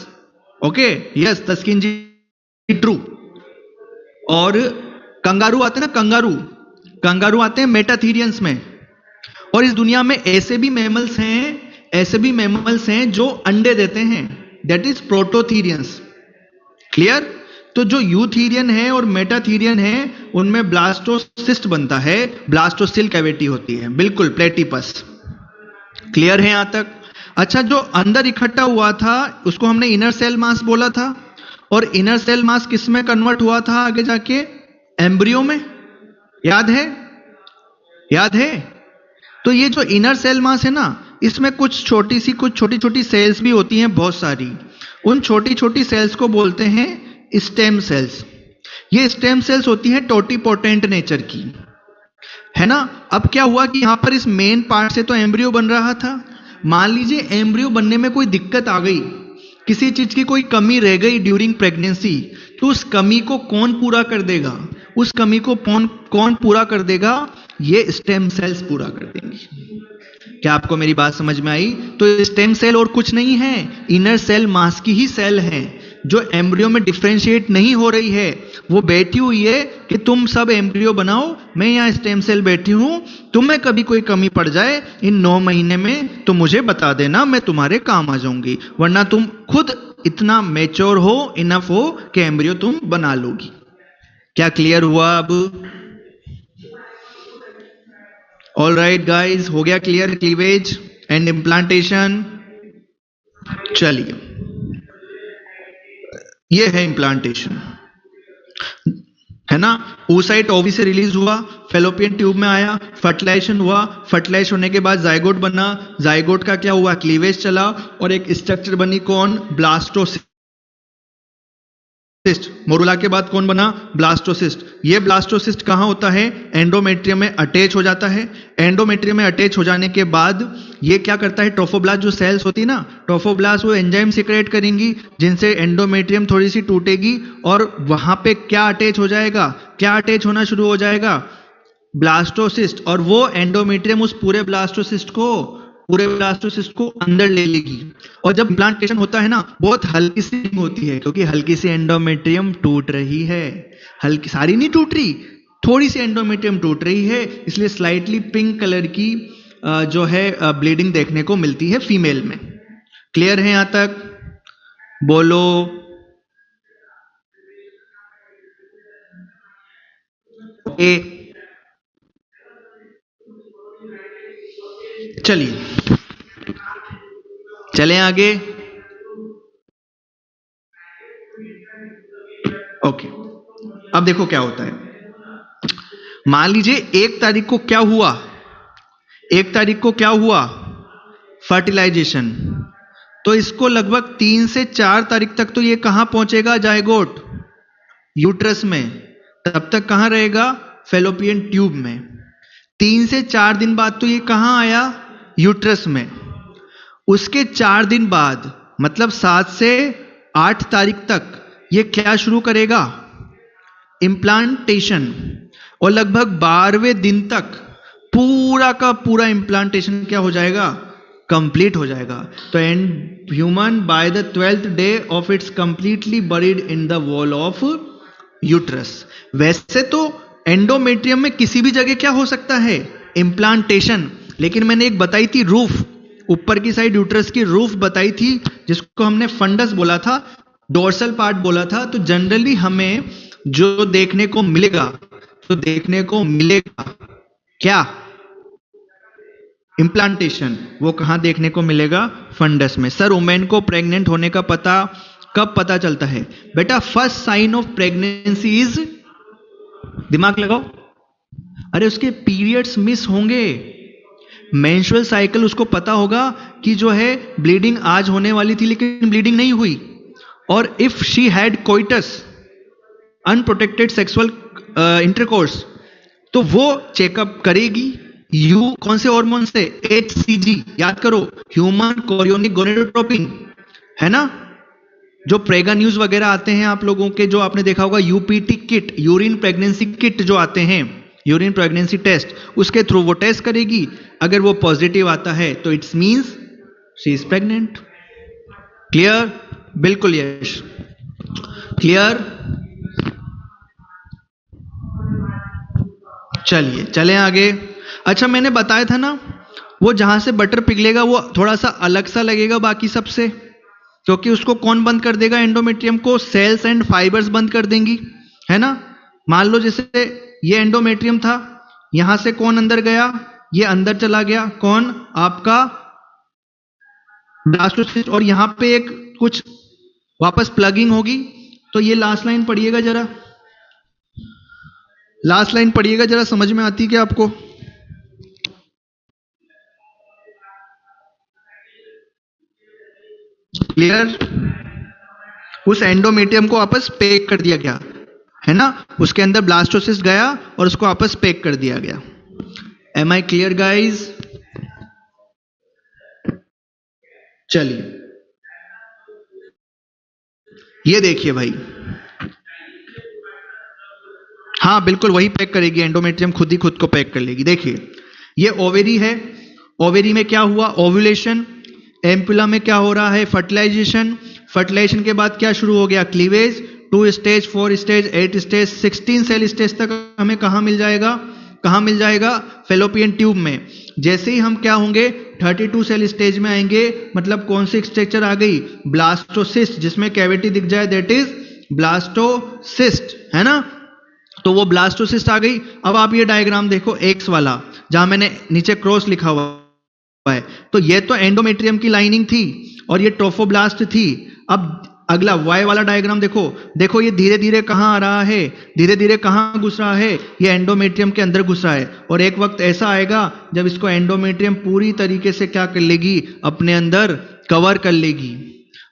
Okay, yes Taskin ji, true. और कंगारू आते हैं ना, कंगारू आते हैं मेटाथीरियंस में। और इस दुनिया में ऐसे भी मैमल्स हैं जो अंडे देते हैं, दैट इज प्रोटोथीरियंस। क्लियर? तो जो यूथीरियन है और मेटाथीरियन है, उनमें ब्लास्टोसिस्ट बनता है, ब्लास्टोसिल कैविटी होती है, बिल्कुल प्लेटिपस। क्लियर है यहां तक? अच्छा, जो अंदर इकट्ठा हुआ था उसको हमने इनर सेल मास बोला था, और इनर सेल मास किस में कन्वर्ट हुआ था आगे जाके? एम्ब्रियो में। याद है? याद है? तो ये जो इनर सेल मास है ना, इसमें कुछ छोटी छोटी सेल्स भी होती हैं, बहुत सारी। उन छोटी छोटी सेल्स को बोलते हैं स्टेम सेल्स। ये स्टेम सेल्स होती है टोटीपोटेंट नेचर की, है ना। अब क्या हुआ कि यहां पर इस मेन पार्ट से तो एम्ब्रियो बन रहा था, मान लीजिए एम्ब्रियो बनने में कोई दिक्कत आ गई, किसी चीज की कोई कमी रह गई ड्यूरिंग प्रेगनेंसी, तो उस कमी को कौन पूरा कर देगा? उस कमी को कौन पूरा कर देगा? ये स्टेम सेल्स पूरा कर देंगी। क्या आपको मेरी बात समझ में आई? तो स्टेम सेल और कुछ नहीं है, इनर सेल मास की ही सेल है, जो एम्ब्रियो में डिफरेंशिएट नहीं हो रही है। वो बैठी हुई है कि तुम सब एम्ब्रियो बनाओ, मैं यहाँ स्टेम सेल बैठी हूं, तुम्हें कभी कोई कमी पड़ जाए इन 9 महीने में तो मुझे बता देना, मैं तुम्हारे काम आ जाऊंगी, वरना तुम खुद इतना मैच्योर हो, इनफ हो कि एम्ब्रियो तुम बना लोगी। क्या क्लियर हुआ अब? ऑल राइट गाइज, हो गया क्लियर क्लीवेज एंड इम्प्लांटेशन? चलिए, ये है इम्प्लांटेशन, है ना। oocyte ओवी से रिलीज हुआ, फेलोपियन ट्यूब में आया, फर्टिलाइजेशन हुआ, फर्टिलाइज होने के बाद जाइगोट बना, जाइगोट का क्या हुआ? क्लीवेज चला, और एक स्ट्रक्चर बनी, कौन? ब्लास्टोसिस्ट। सिस्ट, मोरुला के बाद कौन बना? ब्लास्टोसिस्ट। ये ब्लास्टोसिस्ट कहाँ होता है? एंडोमेट्रियम में अटैच हो जाता है। एंडोमेट्रियम में अटैच हो जाने के बाद ये क्या करता है? ट्रोफोब्लास्ट जो सेल्स होती है ना, ट्रोफोब्लास्ट वो एंजाइम सीक्रेट करेंगी जिनसे एंडोमेट्रियम थोड़ी सी टूटेगी और वहां पे क्या अटैच हो जाएगा? क्या अटैच होना शुरू हो जाएगा? ब्लास्टोसिस्ट। और वो एंडोमेट्रियम उस पूरे ब्लास्टोसिस्ट को अंदर ले लेगी। और जब इम्प्लांटेशन होता है ना, बहुत हल्की सी होती है क्योंकि हल्की सी एंडोमेट्रियम टूट रही है। हल्की, सारी नहीं टूट रही, थोड़ी सी एंडोमेट्रियम टूट रही है, इसलिए स्लाइटली पिंक कलर की जो है ब्लीडिंग देखने को मिलती है फीमेल में। क्लियर है यहां तक? बोलो। चलिए चलें आगे। ओके, अब देखो क्या होता है। मान लीजिए 1 तारीख को क्या हुआ? 1 तारीख को क्या हुआ? फर्टिलाइजेशन। तो इसको लगभग 3 से 4 तारीख तक तो ये कहां पहुंचेगा? जायगोट, यूट्रस में। तब तक कहां रहेगा? फेलोपियन ट्यूब में। 3 से 4 दिन बाद तो ये कहां आया? यूट्रस में। उसके 4 दिन बाद मतलब 7 से 8 तारीख तक ये क्या शुरू करेगा? इम्प्लांटेशन। और लगभग 12वें दिन तक पूरा का पूरा इम्प्लांटेशन क्या हो जाएगा? कंप्लीट हो जाएगा। तो and human by the 12th day of its completely buried in the wall of uterus. वैसे तो एंडोमेट्रियम में किसी भी जगह क्या हो सकता है? इम्प्लांटेशन। लेकिन मैंने एक बताई थी रूफ, ऊपर की साइड यूट्रस की रूफ बताई थी, जिसको हमने फंडस बोला था, डोर्सल पार्ट बोला था। तो जनरली हमें जो देखने को मिलेगा, तो देखने को मिलेगा क्या? इम्प्लांटेशन। वो कहां देखने को मिलेगा? फंडस में। सर, वुमेन को प्रेग्नेंट होने का पता कब पता चलता है? बेटा, first sign of pregnancy is, दिमाग लगाओ, अरे उसके पीरियड्स मिस होंगे, मेंस्ट्रुअल साइकिल उसको पता होगा कि जो है ब्लीडिंग आज होने वाली थी लेकिन ब्लीडिंग नहीं हुई। और if she had coitus, unprotected sexual intercourse, तो वो चेकअप करेगी। कौन से हार्मोन से? HCG, याद करो, ह्यूमन कोरियोनिक गोनेडोट्रोपिन, है ना? जो प्रेगा न्यूज वगैरह आते हैं आप लोगों के, जो आपने देखा होगा, UPT kit, urine pregnancy kit जो आते हैं, यूरिन प्रेगनेंसी टेस्ट, उसके थ्रू वो टेस्ट करेगी। अगर वो पॉजिटिव आता है तो it's means she is pregnant. Clear? बिल्कुल यश, क्लियर। चलिए चलें आगे। अच्छा, मैंने बताया था ना, वो जहां से बटर पिघलेगा वो थोड़ा सा अलग सा लगेगा बाकी सबसे, क्योंकि उसको कौन बंद कर देगा? एंडोमेट्रियम को सेल्स एंड फाइबर्स बंद कर देंगी, है ना? मान लो जैसे ये एंडोमेट्रियम था, यहां से कौन अंदर गया? ये अंदर चला गया, कौन? आपका ब्लास्टोसिस्ट। और यहां पे एक कुछ वापस प्लगिंग होगी। तो ये लास्ट लाइन पढ़िएगा जरा, लास्ट लाइन पढ़िएगा जरा, समझ में आती है क्या आपको? क्लियर? उस एंडोमेट्रियम को वापस पैक कर दिया गया, है ना? उसके अंदर ब्लास्टोसिस्ट गया और उसको वापस पैक कर दिया गया। Am I clear guys? चलिए, ये देखिए भाई, हाँ बिल्कुल वही पैक करेगी, एंडोमेट्रियम खुद ही खुद को पैक कर लेगी। देखिए, ये ओवेरी है, ओवेरी में क्या हुआ? ओव्यूलेशन। एम्पुला में क्या हो रहा है? फर्टिलाइजेशन। फर्टिलाइजेशन के बाद क्या शुरू हो गया? Cleavage. 2 stage, 4 stage, 8 stage, 16 cell stage तक हमें कहां मिल जाएगा? कहां मिल जाएगा? फेलोपियन ट्यूब में। जैसे ही हम क्या होंगे? 32 सेल स्टेज में आएंगे, मतलब कौन सी स्ट्रक्चर आ गई? ब्लास्टोसिस्ट, जिसमें कैविटी दिख जाए, दैट इज ब्लास्टोसिस्ट, है ना? तो वो ब्लास्टोसिस्ट आ गई। अब आप ये डायग्राम देखो, एक्स वाला, जहां मैंने नीचे क्रॉस लिखा हुआ है, तो ये तो एंडोमेट्रियम की लाइनिंग थी और ये ट्रोफोब्लास्ट थी। अब अगला वाई वाला डायग्राम देखो, देखो ये धीरे धीरे कहां आ रहा है? धीरे धीरे कहां घुस रहा है? ये एंडोमेट्रियम के अंदर घुस रहा है। और एक वक्त ऐसा आएगा जब इसको एंडोमेट्रियम पूरी तरीके से क्या कर लेगी? अपने अंदर कवर कर लेगी।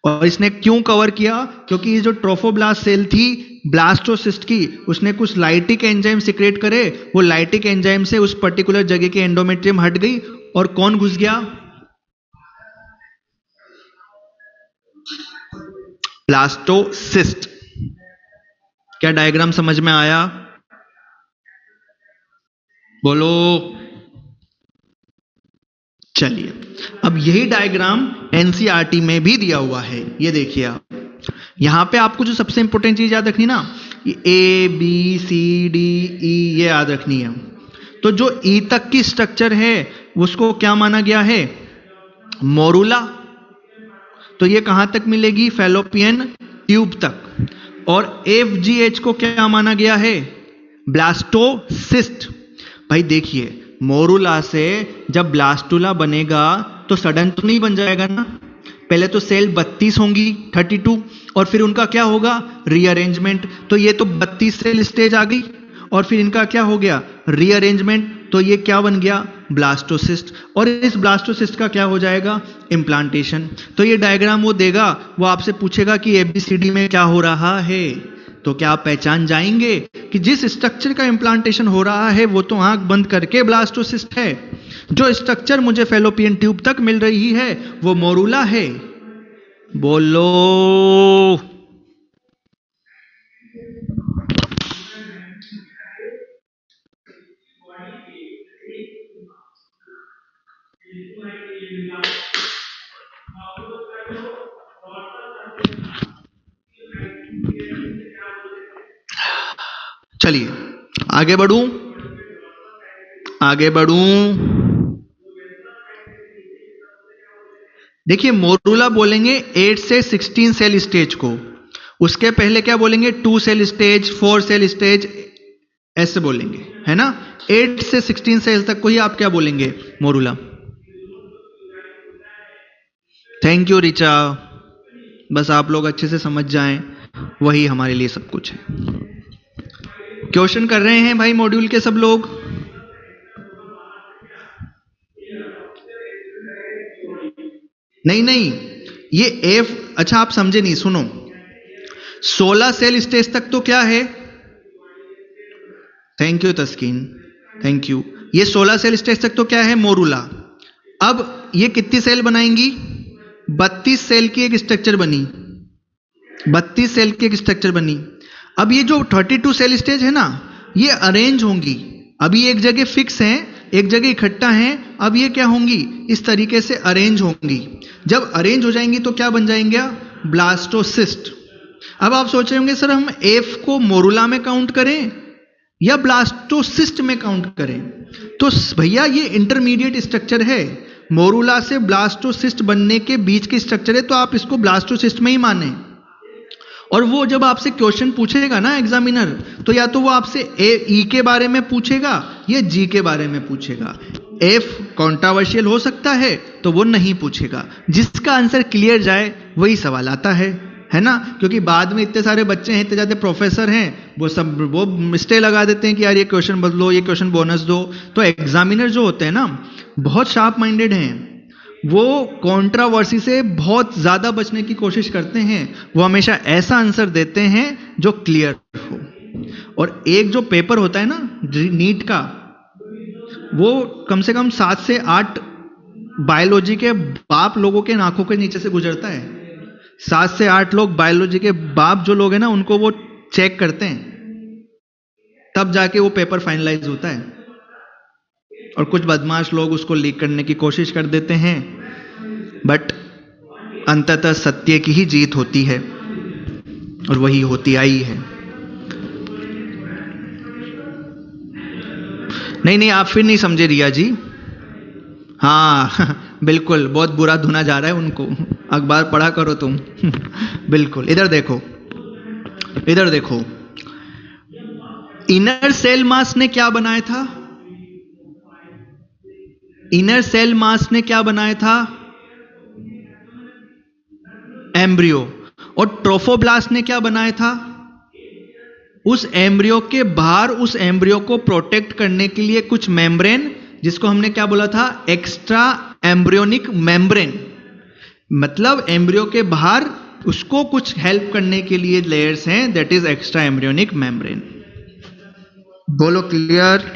और इसने क्यों कवर किया? क्योंकि ये जो ट्रोफोब्लास्ट सेल थी ब्लास्टोसिस्ट की, उसने कुछ लाइटिक एंजाइम सिक्रेट करे, वो लाइटिक एंजाइम से उस पर्टिकुलर जगह के एंडोमेट्रियम हट गई और कौन घुस गया? ब्लास्टोसिस्ट। क्या डायग्राम समझ में आया? बोलो। चलिए, अब यही डायग्राम एनसीईआरटी में भी दिया हुआ है। ये देखिए आप, यहां पे आपको जो सबसे इंपॉर्टेंट चीज याद रखनी ना, ये A B C D E ये याद रखनी है। तो जो ई तक की स्ट्रक्चर है उसको क्या माना गया है? मोरूला। तो ये कहां तक मिलेगी? फैलोपियन ट्यूब तक। और एफ जी एच को क्या माना गया है? ब्लास्टोसिस्ट। भाई देखिए, मोरूला से जब ब्लास्टुला बनेगा तो सडन तो नहीं बन जाएगा ना, पहले तो सेल 32 होंगी 32, और फिर उनका क्या होगा? रीअरेंजमेंट। तो ये तो 32 सेल स्टेज आ गई, और फिर इनका क्या हो गया? रीअरेंजमेंट। तो ये क्या बन गया? ब्लास्टोसिस्ट। और इस ब्लास्टोसिस्ट का क्या हो जाएगा? इम्प्लांटेशन। तो ये डायग्राम वो देगा, वो आपसे पूछेगा कि एबीसीडी में क्या हो रहा है, तो क्या आप पहचान जाएंगे कि जिस स्ट्रक्चर का इम्प्लांटेशन हो रहा है वो तो आंख बंद करके ब्लास्टोसिस्ट है, जो स्ट्रक्चर मुझे फैलोपियन ट्यूब तक मिल रही है वो मोरूला है। बोलो। चलिए आगे बढ़ूं, आगे बढ़ूं। देखिए, मोरूला बोलेंगे 8 से 16 सेल स्टेज को, उसके पहले क्या बोलेंगे? 2 सेल स्टेज, 4 सेल स्टेज, ऐसे बोलेंगे, है ना। 8 से 16 सेल तक को ही आप क्या बोलेंगे? मोरूला। थैंक यू रिचा, बस आप लोग अच्छे से समझ जाएं, वही हमारे लिए सब कुछ है। क्वेश्चन कर रहे हैं भाई मॉड्यूल के सब लोग? नहीं नहीं, ये एफ, अच्छा आप समझे नहीं, सुनो। 16 सेल स्टेज तक तो क्या है? Thank you Taskeen, thank you. ये 16 सेल स्टेज तक तो क्या है? मोरूला। अब ये कितनी सेल बनाएंगी? 32 सेल की एक स्ट्रक्चर बनी, 32 सेल की एक स्ट्रक्चर बनी। अब ये जो 32 सेल स्टेज है ना, ये अरेंज होंगी। अभी एक जगह फिक्स हैं, एक जगह इकट्ठा हैं, अब ये क्या होंगी? इस तरीके से अरेंज होंगी। जब अरेंज हो जाएंगी तो क्या बन जाएंगे? ब्लास्टोसिस्ट। अब आप सोच रहे होंगे सर हम एफ को मोरूला में काउंट करें या ब्लास्टोसिस्ट में काउंट करें? तो भैया ये इंटरमीडिएट स्ट्रक्चर है, मोरूला से ब्लास्टोसिस्ट बनने के बीच की स्ट्रक्चर है, तो आप इसको ब्लास्टोसिस्ट में ही माने। और वो जब आपसे क्वेश्चन पूछेगा ना एग्जामिनर, तो या तो वो आपसे ई के बारे में पूछेगा या जी के बारे में पूछेगा। एफ कॉन्ट्रावर्शियल हो सकता है तो वो नहीं पूछेगा, जिसका आंसर क्लियर जाए वही सवाल आता है ना। क्योंकि बाद में इतने सारे बच्चे हैं, इतने ज्यादा प्रोफेसर हैं, वो सब वो स्टे लगा देते हैं कि यार ये क्वेश्चन बदलो, ये क्वेश्चन बोनस दो। तो एग्जामिनर जो होते हैं ना, बहुत शार्प माइंडेड हैं, वो कंट्रोवर्सी से बहुत ज्यादा बचने की कोशिश करते हैं। वो हमेशा ऐसा आंसर देते हैं जो क्लियर हो। और एक जो पेपर होता है ना नीट का, वो कम से कम 7 से 8 बायोलॉजी के बाप लोगों के आंखों के नीचे से गुजरता है। 7 से 8 लोग बायोलॉजी के बाप जो लोग हैं ना, उनको वो चेक करते हैं, तब जाके वो पेपर फाइनलाइज होता है। और कुछ बदमाश लोग उसको लीक करने की कोशिश कर देते हैं, बट अंततः सत्य की ही जीत होती है, और वही होती आई है। नहीं नहीं, आप फिर नहीं समझे रिया जी। हाँ बिल्कुल, बहुत बुरा धुना जा रहा है उनको, अखबार पढ़ा करो तुम। बिल्कुल, इधर देखो, इधर देखो। इनर सेल मास ने क्या बनाया था? इनर सेल मास ने क्या बनाया था? एम्ब्रियो। और ट्रोफोब्लास्ट ने क्या बनाया था? उस एम्ब्रियो के बाहर उस एम्ब्रियो को प्रोटेक्ट करने के लिए कुछ मेम्ब्रेन, जिसको हमने क्या बोला था? Extra embryonic membrane. मतलब एम्ब्रियो के बाहर उसको कुछ हेल्प करने के लिए लेयर्स हैं, that is extra embryonic membrane. बोलो क्लियर?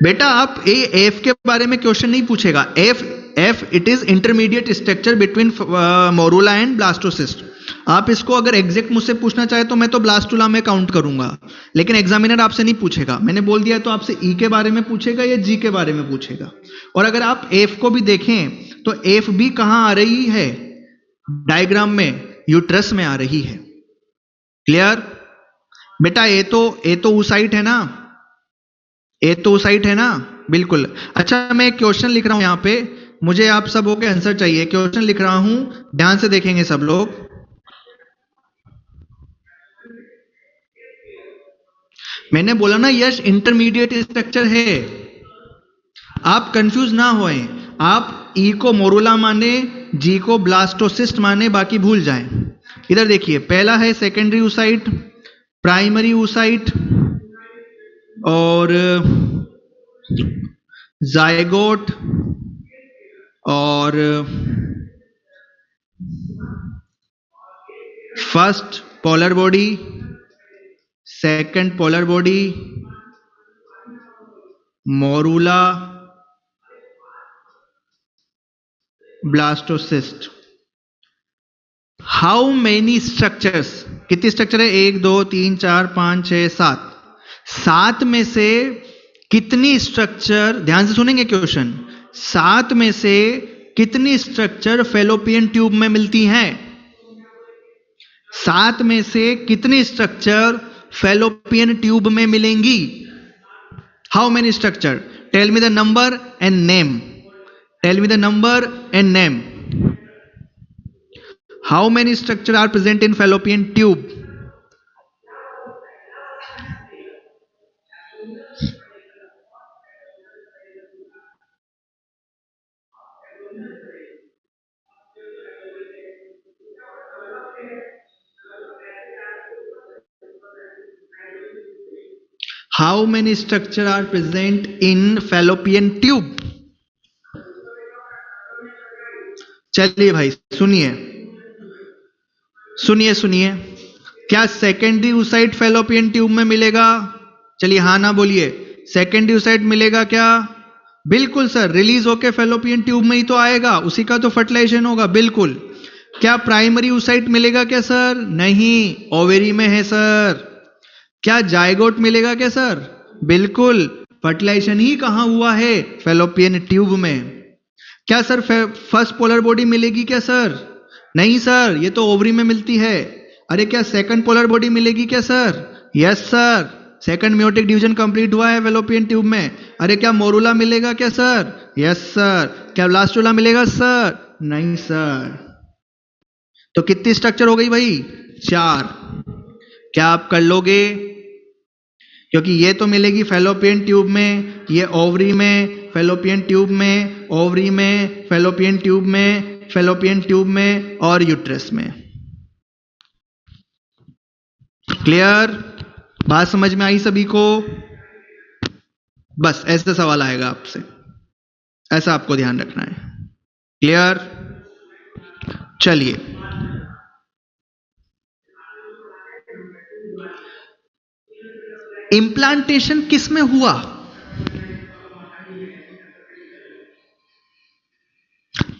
बेटा आप एफ के बारे में क्वेश्चन नहीं पूछेगा। F it is intermediate structure between morula and blastocyst. आप इसको अगर एग्जैक्ट मुझसे पूछना चाहे तो मैं तो ब्लास्टुला में काउंट करूंगा, लेकिन एग्जामिनर आपसे नहीं पूछेगा। मैंने बोल दिया तो आपसे ई के बारे में पूछेगा या जी के बारे में पूछेगा। और अगर आप एफ को भी देखें तो एफ भी कहां आ रही है डायग्राम में? यूट्रस में आ रही है। क्लियर बेटा? ए तो ऊसाइट है ना, ए तो ऊसाइट है ना, बिल्कुल। अच्छा मैं एक क्वेश्चन लिख रहा हूं यहां पे, मुझे आप सबों के आंसर चाहिए। क्वेश्चन लिख रहा हूं, ध्यान से देखेंगे सब लोग। मैंने बोला ना यश इंटरमीडिएट स्ट्रक्चर है, आप कंफ्यूज ना होएं। आप ई को मोरूला माने, जी को ब्लास्टोसिस्ट माने, बाकी भूल जाएं। इधर देखिए, पहला है सेकेंडरी ऊसाइट, प्राइमरी ऊसाइट और जायगोट और first polar body, second polar body, morula, blastocyst. How many structures? कितनी स्ट्रक्चर है? 1 2 3 4 5 6 7। 7 में से कितनी स्ट्रक्चर, ध्यान से सुनेंगे क्वेश्चन, 7 में से कितनी स्ट्रक्चर फेलोपियन ट्यूब में मिलती हैं? 7 में से कितनी स्ट्रक्चर फेलोपियन ट्यूब में मिलेंगी? How many structure? Tell me the number and name. Tell me the number and name. How many structures are present in fallopian tube? How many structures are present in fallopian tube? चलिए भाई सुनिए सुनिए सुनिए, क्या secondary oocyte fallopian tube में मिलेगा? चलिए हाँ ना बोलिए, सेकेंडरी ऊसाइट मिलेगा क्या? बिल्कुल सर, रिलीज होके फेलोपियन ट्यूब में ही तो आएगा, उसी का तो फर्टिलाइजेशन होगा। बिल्कुल। क्या प्राइमरी ऊसाइट मिलेगा क्या सर? नहीं, ओवेरी में है सर। क्या जायगोट मिलेगा क्या सर? बिल्कुल, फर्टिलाइजेशन ही कहां हुआ है? फेलोपियन ट्यूब में। क्या सर फर्स्ट पोलर बॉडी मिलेगी क्या सर? नहीं सर, ये तो ओवरी में मिलती है। अरे क्या सेकंड पोलर बॉडी मिलेगी क्या sir? Yes sir, second meiotic division complete हुआ है फेलोपियन ट्यूब में। अरे क्या मोरूला मिलेगा क्या सर? Yes sir. क्या ब्लास्टुला मिलेगा सर? नहीं सर। तो कितनी स्ट्रक्चर हो गई भाई? 4। क्या आप कर लोगे? क्योंकि ये तो मिलेगी फेलोपियन ट्यूब में, ये ओवरी में, फेलोपियन ट्यूब में, ओवरी में, फेलोपियन ट्यूब में, फेलोपियन ट्यूब में और यूट्रस में। क्लियर? बात समझ में आई सभी को? बस ऐसा सवाल आएगा आपसे, ऐसा आपको ध्यान रखना है। क्लियर? चलिए इंप्लांटेशन किस में हुआ?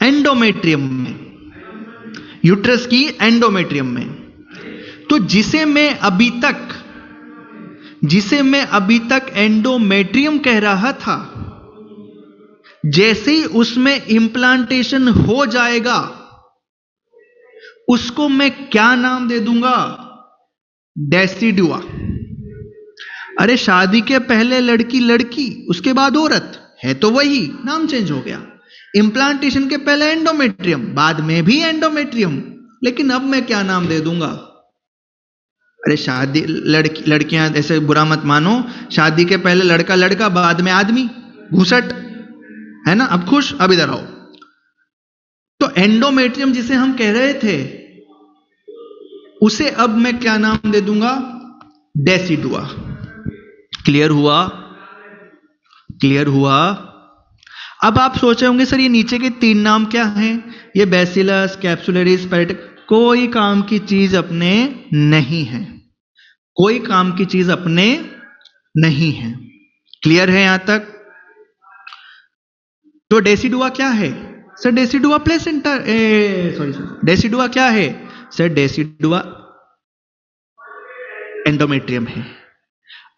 एंडोमेट्रियम में, यूट्रस की एंडोमेट्रियम में। तो जिसे मैं अभी तक एंडोमेट्रियम कह रहा था, जैसे ही उसमें इंप्लांटेशन हो जाएगा उसको मैं क्या नाम दे दूंगा? डेसिडुआ। अरे शादी के पहले लड़की लड़की, उसके बाद औरत, है तो वही, नाम चेंज हो गया। इंप्लांटेशन के पहले एंडोमेट्रियम, बाद में भी एंडोमेट्रियम, लेकिन अब मैं क्या नाम दे दूंगा? अरे शादी लड़कियां ऐसे बुरा मत मानो, शादी के पहले लड़का लड़का, बाद में आदमी, घूसट है ना। अब खुश? अब इधर आओ। तो एंडोमेट्रियम जिसे हम कह रहे थे, उसे अब मैं क्या नाम दे दूंगा? डेसिडुआ। क्लियर हुआ? क्लियर हुआ? अब आप सोच रहे होंगे सर ये नीचे के 3 नाम क्या हैं? ये बैसिलस, कैप्सुलरिस, पैराटाइट, कोई काम की चीज अपने नहीं है, कोई काम की चीज अपने नहीं है। क्लियर है यहां तक? तो डेसिडुआ क्या है sir? Decidua placenta, sorry sir, decidua क्या है सर? डेसिडुआ एंडोमेट्रियम है।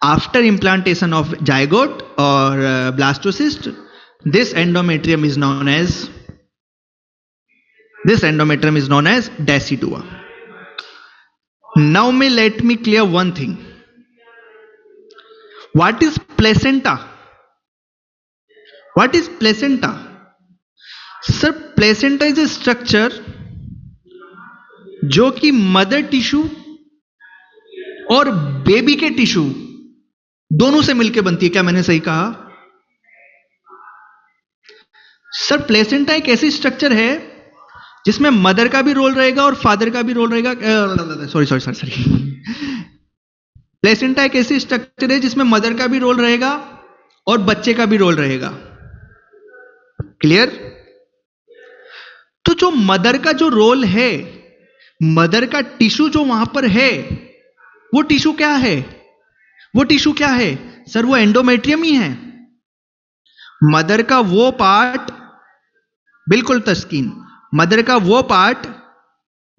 आफ्टर इम्प्लांटेशन ऑफ जाइगोट और blastocyst, this endometrium is known as decidua. Now let me clear one thing. What is placenta? What is placenta? Sir, placenta is a structure जो कि mother tissue और baby के tissue दोनों से मिलकर बनती है। क्या मैंने सही कहा? सर, प्लेसेंटा एक ऐसी स्ट्रक्चर है जिसमें मदर का भी रोल रहेगा और फादर का भी रोल रहेगा। सॉरी। प्लेसेंटा एक ऐसी स्ट्रक्चर है जिसमें मदर का भी रोल रहेगा और बच्चे का भी रोल रहेगा। क्लियर? तो जो मदर का जो रोल है, मदर का टिश्यू जो वहां पर है, वो टिश्यू क्या है? वो टिश्यू क्या है सर? वो एंडोमेट्रियम ही है। मदर का वो पार्ट, बिल्कुल तस्कीन, मदर का वो पार्ट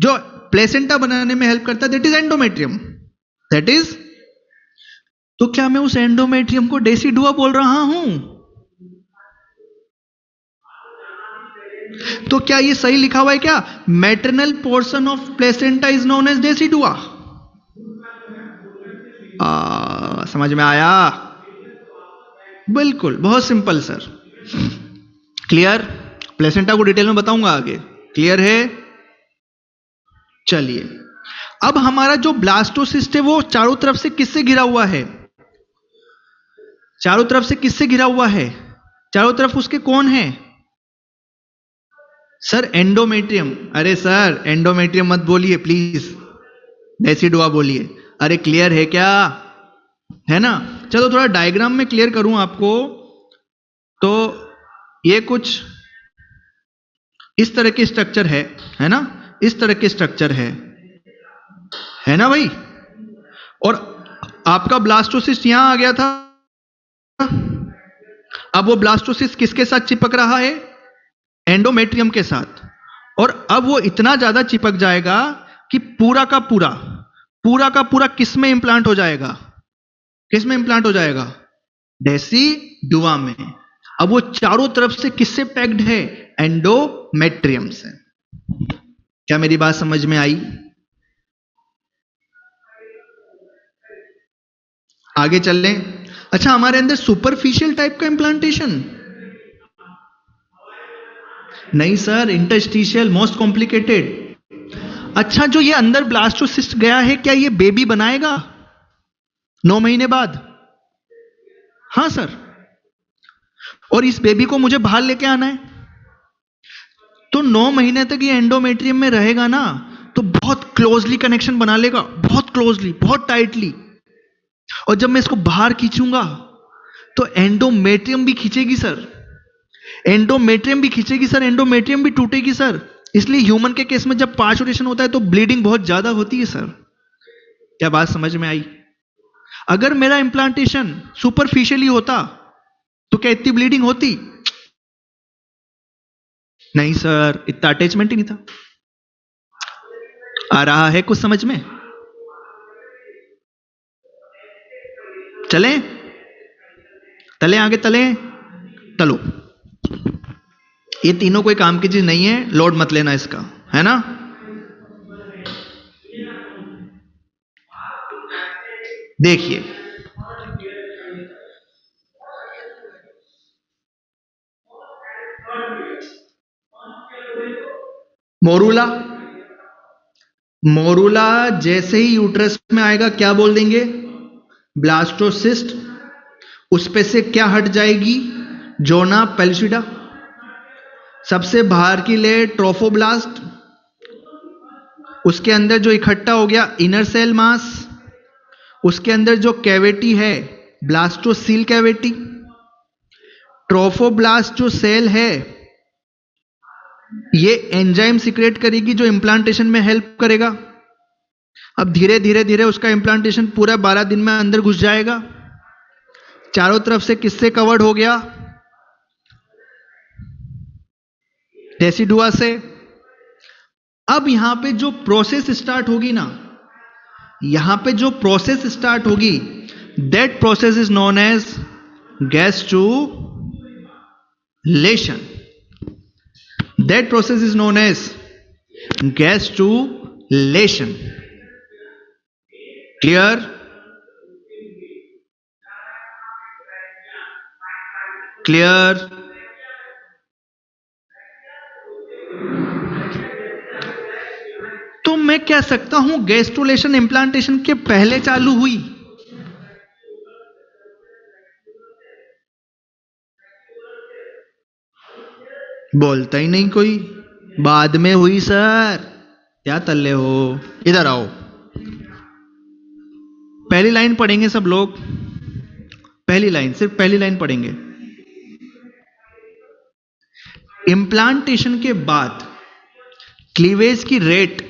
जो प्लेसेंटा बनाने में हेल्प करता है, that is endometrium. That is, तो क्या मैं उस एंडोमेट्रियम को डेसिडुआ बोल रहा हूं? तो क्या ये सही लिखा हुआ है क्या? Maternal portion of placenta is known as decidua. समझ में आया? बिल्कुल, बहुत सिंपल सर। क्लियर? प्लेसेंटा को डिटेल में बताऊंगा आगे। क्लियर है? चलिए, अब हमारा जो ब्लास्टोसिस्ट है वो चारों तरफ से किससे घिरा हुआ है? चारों तरफ से किससे घिरा हुआ है? चारों तरफ उसके कौन है सर? एंडोमेट्रियम। अरे सर, एंडोमेट्रियम मत बोलिए प्लीज, डेसिडुआ बोलिए। अरे क्लियर है क्या? है ना? चलो थोड़ा डायग्राम में क्लियर करूं आपको। तो ये कुछ इस तरह के स्ट्रक्चर है ना? इस तरह के स्ट्रक्चर है ना भाई? और आपका ब्लास्टोसिस्ट यहां आ गया था। अब वो ब्लास्टोसिस्ट किसके साथ चिपक रहा है? एंडोमेट्रियम के साथ। और अब वो इतना ज्यादा चिपक जाएगा कि पूरा का पूरा किस में इंप्लांट हो जाएगा? किस में इंप्लांट हो जाएगा? डेसिडुआ में। अब वो चारों तरफ से किससे पैक्ड है? एंडोमेट्रियम से। क्या मेरी बात समझ में आई? आगे चल लें। अच्छा, हमारे अंदर सुपरफिशियल टाइप का इंप्लांटेशन नहीं सर, इंटरस्टिशियल, मोस्ट कॉम्प्लिकेटेड। अच्छा, जो ये अंदर ब्लास्टोसिस्ट गया है, क्या ये बेबी बनाएगा 9 महीने बाद? हाँ सर। और इस बेबी को मुझे बाहर लेके आना है, तो 9 महीने तक ये एंडोमेट्रियम में रहेगा ना, तो बहुत क्लोजली कनेक्शन बना लेगा, बहुत क्लोजली, बहुत टाइटली। और जब मैं इसको बाहर खींचूंगा तो एंडोमेट्रियम भी खींचेगी सर, एंडोमेट्रियम भी खींचेगी सर, एंडोमेट्रियम भी टूटेगी सर। इसलिए ह्यूमन के केस में जब पार्चुरेशन होता है तो ब्लीडिंग बहुत ज्यादा होती है सर। क्या बात समझ में आई? अगर मेरा इंप्लांटेशन सुपरफिशियली होता तो क्या इतनी ब्लीडिंग होती? नहीं सर, इतना अटैचमेंट ही नहीं था। आ रहा है कुछ समझ में? चले तले, आगे तले तलो। ये तीनों कोई काम की चीज नहीं है, लोड मत लेना इसका, है ना? देखिए, मोरूला, मोरूला जैसे ही यूट्रस में आएगा क्या बोल देंगे? ब्लास्टोसिस्ट। उस पे से क्या हट जाएगी? जोना पेल्विडा। सबसे बाहर की लेयर ट्रोफोब्लास्ट, उसके अंदर जो इकट्ठा हो गया इनर सेल मास, उसके अंदर जो कैविटी है ब्लास्टोसील कैविटी। ट्रोफोब्लास्ट जो सेल है ये एंजाइम सीक्रेट करेगी जो इम्प्लांटेशन में हेल्प करेगा। अब धीरे धीरे धीरे उसका इम्प्लांटेशन पूरा 12 दिन में अंदर घुस जाएगा। चारों तरफ से किससे कवर्ड हो गया? डेसिडुआ से। अब यहां पे जो प्रोसेस स्टार्ट होगी ना, यहां पे जो प्रोसेस स्टार्ट होगी, that process is known as gastrulation. That process is known as gastrulation. Clear? Clear? तो मैं कह सकता हूं गैस्ट्रुलेशन इम्प्लांटेशन के पहले चालू हुई। बोलता ही नहीं कोई। बाद में हुई सर। क्या तल्ले हो? इधर आओ, पहली लाइन पढ़ेंगे सब लोग। पहली लाइन, सिर्फ पहली लाइन पढ़ेंगे। इम्प्लांटेशन के बाद क्लीवेज की rate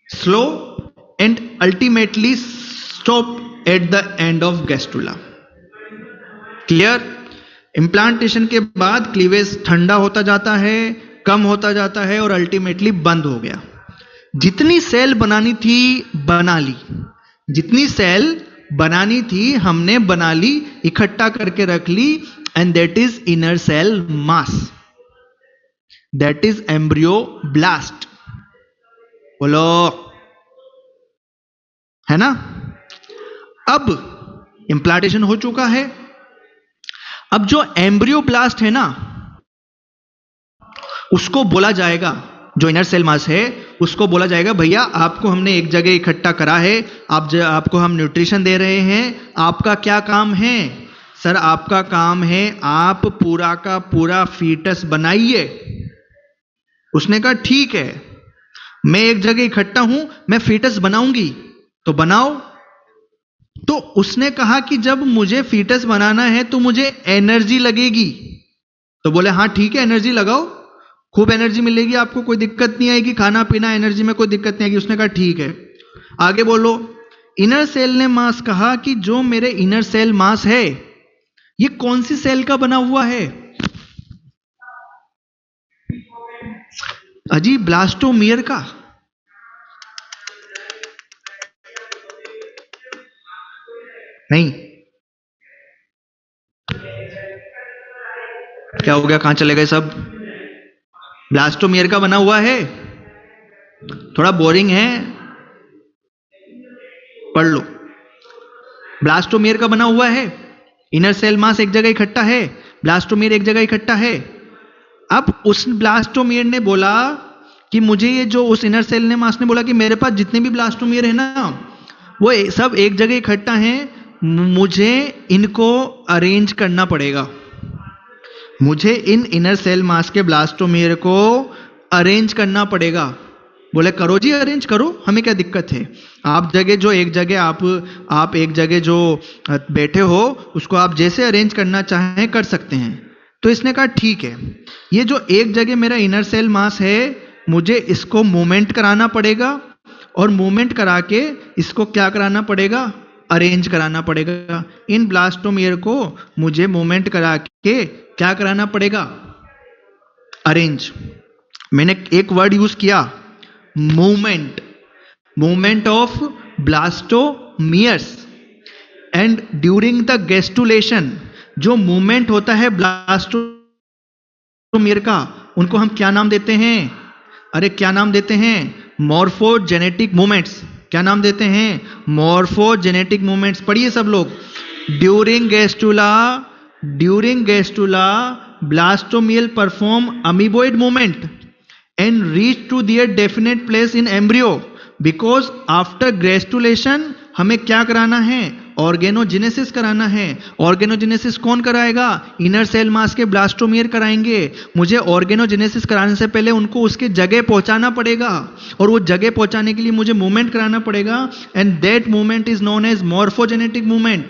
slow and ultimately stop at the end of gastrula. Clear? Implantation के बाद क्लीवेज ठंडा होता जाता है, कम होता जाता है और अल्टीमेटली बंद हो गया। जितनी सेल बनानी थी बना ली, जितनी सेल बनानी थी हमने बना ली, इकट्ठा करके रख ली, and that is inner cell mass, that is embryoblast. बोलो, है ना? अब इम्प्लांटेशन हो चुका है। अब जो एम्ब्रियोब्लास्ट है ना, उसको बोला जाएगा, जो इनर सेल मास है उसको बोला जाएगा, भैया आपको हमने एक जगह इकट्ठा करा है, आपको हम न्यूट्रिशन दे रहे हैं, आपका क्या काम है? सर आपका काम है आप पूरा का पूरा फीटस बनाइए। उसने कहा ठीक है, मैं एक जगह इकट्ठा हूं, मैं फीटस बनाऊंगी, तो बनाओ। तो उसने कहा कि जब मुझे फीटस बनाना है तो मुझे एनर्जी लगेगी। तो बोले हाँ ठीक है, एनर्जी लगाओ, खूब एनर्जी मिलेगी आपको, कोई दिक्कत नहीं आएगी, खाना पीना एनर्जी में कोई दिक्कत नहीं आएगी। उसने कहा ठीक है, आगे बोलो। इनर सेल ने मास कहा कि जो मेरे इनर सेल मास है ये कौन सी सेल का बना हुआ है? अजी ब्लास्टोमियर का। नहीं, क्या हो गया, कहां चले गए सब? ब्लास्टोमियर का बना हुआ है, थोड़ा बोरिंग है, पढ़ लो। ब्लास्टोमियर का बना हुआ है, इनर सेल मास एक जगह इकट्ठा है, ब्लास्टोमियर एक जगह इकट्ठा है। अब उस ब्लास्टोमियर ने बोला कि मुझे ये जो उस इनर सेल ने मास ने बोला कि मेरे पास जितने भी ब्लास्टोमियर है ना वो सब एक जगह इकट्ठा हैं, मुझे इनको अरेंज करना पड़ेगा, मुझे इन इनर सेल मास के ब्लास्टोमियर को अरेंज करना पड़ेगा। बोले करो जी, अरेंज करो, हमें क्या दिक्कत है। आप जगह जो एक जगह आप एक जगह जो बैठे हो उसको आप जैसे अरेंज करना चाहें कर सकते हैं। तो इसने कहा ठीक है, ये जो एक जगह मेरा इनर सेल मास है मुझे इसको मूवमेंट कराना पड़ेगा, और मूवमेंट करा के इसको क्या कराना पड़ेगा? अरेंज कराना पड़ेगा। इन ब्लास्टोमियर को मुझे मूवमेंट करा के क्या कराना पड़ेगा? अरेंज। मैंने एक वर्ड यूज किया, movement, movement of blastomeres. And during the gastrulation जो मूवमेंट होता है ब्लास्टोमियर का, उनको हम क्या नाम देते हैं? अरे क्या नाम देते हैं? Morphogenetic movements. क्या नाम देते हैं? Morphogenetic movements. पढ़िए सब लोग। During gastrula blastomeres perform amoeboid movement and reach to their definite place in embryo, because after gastrulation हमें क्या कराना है? ऑर्गेनोजेनेसिस कराना है। ऑर्गेनोजेनेसिस कौन कराएगा? इनर सेल मास के ब्लास्टोमियर कराएंगे। मुझे ऑर्गेनोजेनेसिस कराने से पहले उनको उसके जगह पहुंचाना पड़ेगा, और वो जगह पहुंचाने के लिए मुझे मूवमेंट कराना पड़ेगा, and that movement is known as morphogenetic movement.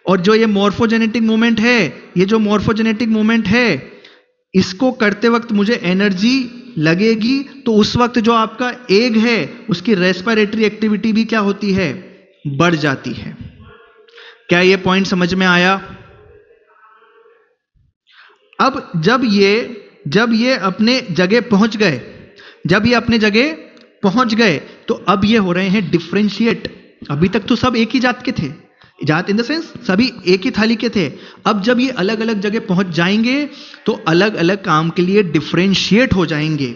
और जो ये मॉर्फोजेनेटिक मूवमेंट है, ये जो मॉर्फोजेनेटिक मूवमेंट है, इसको करते वक्त मुझे एनर्जी लगेगी, तो उस वक्त जो आपका एग है उसकी रेस्पिरेटरी एक्टिविटी भी क्या होती है, बढ़ जाती है। क्या ये पॉइंट समझ में आया? अब जब ये अपने जगह पहुंच गए, जब ये अपने जगह पहुंच गए, तो अब ये हो रहे हैं डिफरेंशिएट। अभी तक तो सब एक ही जात के थे, जात इन द सेंस सभी एक ही थाली के थे। अब जब ये अलग अलग जगह पहुंच जाएंगे तो अलग अलग काम के लिए डिफरेंशिएट हो जाएंगे,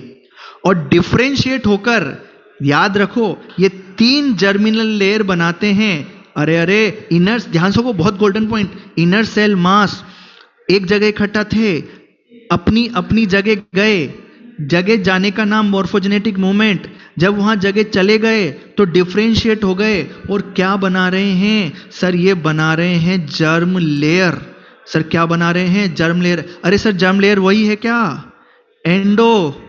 और डिफरेंशिएट होकर याद रखो ये 3 जर्मिनल लेयर बनाते हैं। अरे इनर, ध्यान से, वो बहुत golden point, inner cell mass एक जगह इकट्ठा थे, अपनी अपनी जगह गए, जगह जाने का नाम मॉर्फोजेनेटिक मूवमेंट। जब वहां जगह चले गए तो डिफरेंशिएट हो गए, और क्या बना रहे हैं सर? ये बना रहे हैं जर्म लेयर। सर क्या बना रहे हैं? Germ layer. अरे सर जर्म लेयर वही है क्या? एंडो,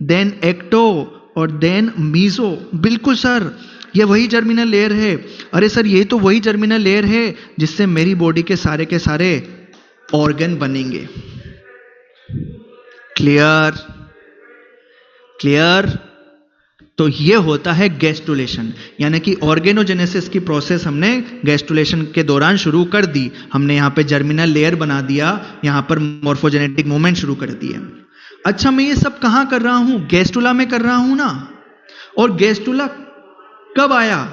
देन एक्टो और देन मीजो। बिल्कुल सर, ये वही जर्मिनल लेयर है। अरे सर ये तो वही जर्मिनल लेयर है जिससे मेरी बॉडी के सारे ऑर्गन बनेंगे। क्लियर? क्लियर? तो ये होता है गैस्ट्रुलेशन, यानी कि ऑर्गेनोजेनेसिस की प्रोसेस हमने गैस्ट्रुलेशन के दौरान शुरू कर दी। हमने यहां पे जर्मिनल लेयर बना दिया, यहां पर मॉर्फोजेनेटिक मूवमेंट शुरू कर दिए। अच्छा, मैं ये सब कहां कर रहा हूं? गैस्ट्रुला में कर रहा हूं ना। और गैस्ट्रुला कब आया?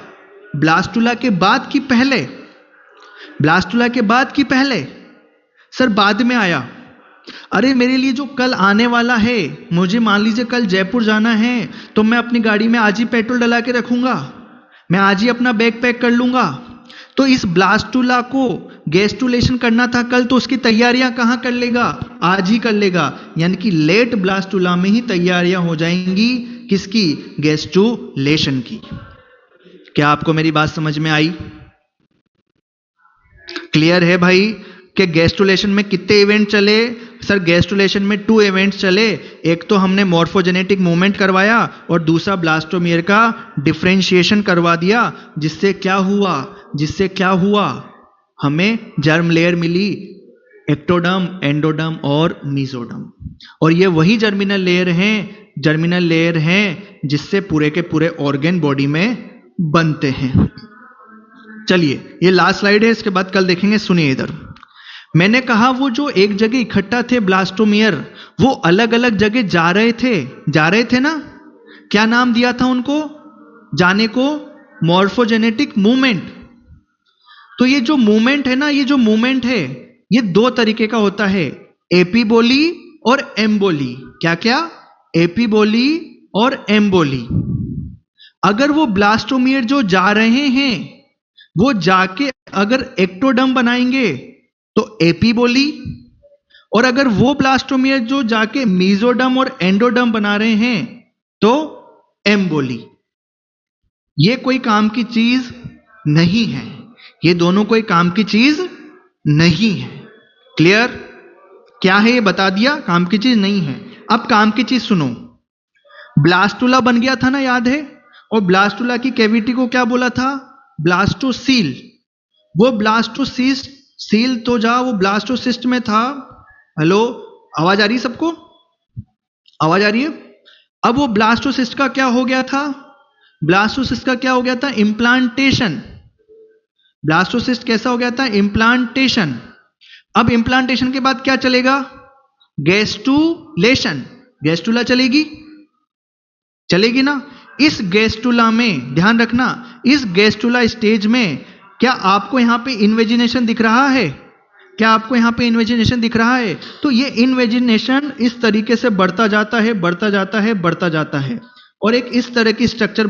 ब्लास्टुला के बाद की पहले? ब्लास्टुला के बाद की पहले? सर बाद में आया। अरे मेरे लिए जो कल आने वाला है, मुझे मान लीजिए कल जयपुर जाना है, तो मैं अपनी गाड़ी में आज ही पेट्रोल डला के रखूंगा, मैं आज ही अपना बैग पैक कर लूंगा। तो इस ब्लास्टुला को गैस्ट्रुलेशन करना था कल, तो उसकी तैयारियां कहां कर लेगा? आज ही कर लेगा। यानी कि लेट ब्लास्टुला में ही तैयारियां हो जाएंगी किसकी? गैस्ट्रुलेशन की। क्या आपको मेरी बात समझ में आई? क्लियर है भाई कि गैस्ट्रुलेशन में कितने इवेंट चले? सर गैस्ट्रुलेशन में 2 इवेंट्स चले। एक तो हमने मॉर्फोजेनेटिक मूवमेंट करवाया और दूसरा ब्लास्टोमियर का डिफरेंशिएशन करवा दिया, जिससे क्या हुआ? हमें जर्म लेयर मिली, एक्टोडर्म, एंडोडर्म और मीजोडर्म। और ये वही जर्मिनल लेयर हैं जिससे पूरे के पूरे ऑर्गन बॉडी में बनते हैं। चलिए ये लास्ट स्लाइड है, इसके बाद कल देखेंगे। सुनिए इधर, मैंने कहा वो जो एक जगह इकट्ठा थे ब्लास्टोमियर, वो अलग अलग जगह जा रहे थे ना। क्या नाम दिया था उनको जाने को? Morphogenetic movement. तो ये जो मूवमेंट है ना, ये 2 तरीके का होता है, एपीबोली और एम्बोली। क्या? एपीबोली और एम्बोली। अगर वो ब्लास्टोमियर जो जा रहे हैं वो जाके अगर एक्टोडर्म बनाएंगे तो एपीबोली, और अगर वो ब्लास्टोमियर जो जाके मीजोडर्म और एंडोडर्म बना रहे हैं तो एम्बोली। ये कोई काम की चीज नहीं है, ये दोनों कोई काम की चीज नहीं है। क्लियर? क्या है ये बता दिया, काम की चीज नहीं है। अब काम की चीज सुनो। ब्लास्टुला बन गया था ना, याद है? और ब्लास्टुला की कैविटी को क्या बोला था? ब्लास्टोसील। वो ब्लास्टोसील तो वो ब्लास्टोसिस्ट में था। हेलो, आवाज आ रही है सबको? आवाज आ रही है? अब वो ब्लास्टोसिस्ट का क्या हो गया था? इम्प्लांटेशन। ब्लास्टोसिस्ट कैसा हो गया था? इम्प्लांटेशन। अब इम्प्लांटेशन के बाद क्या चलेगा? गैस्ट्रुलेशन। गैस्ट्रुला चलेगी ना। इस गैस्ट्रुला में ध्यान रखना, इस गैस्ट्रुला स्टेज में क्या आपको यहां पे इन्वेजिनेशन दिख रहा है? तो ये इन्वेजिनेशन इस तरीके से बढ़ता जाता है, और एक इस तरह की स्ट्रक्चर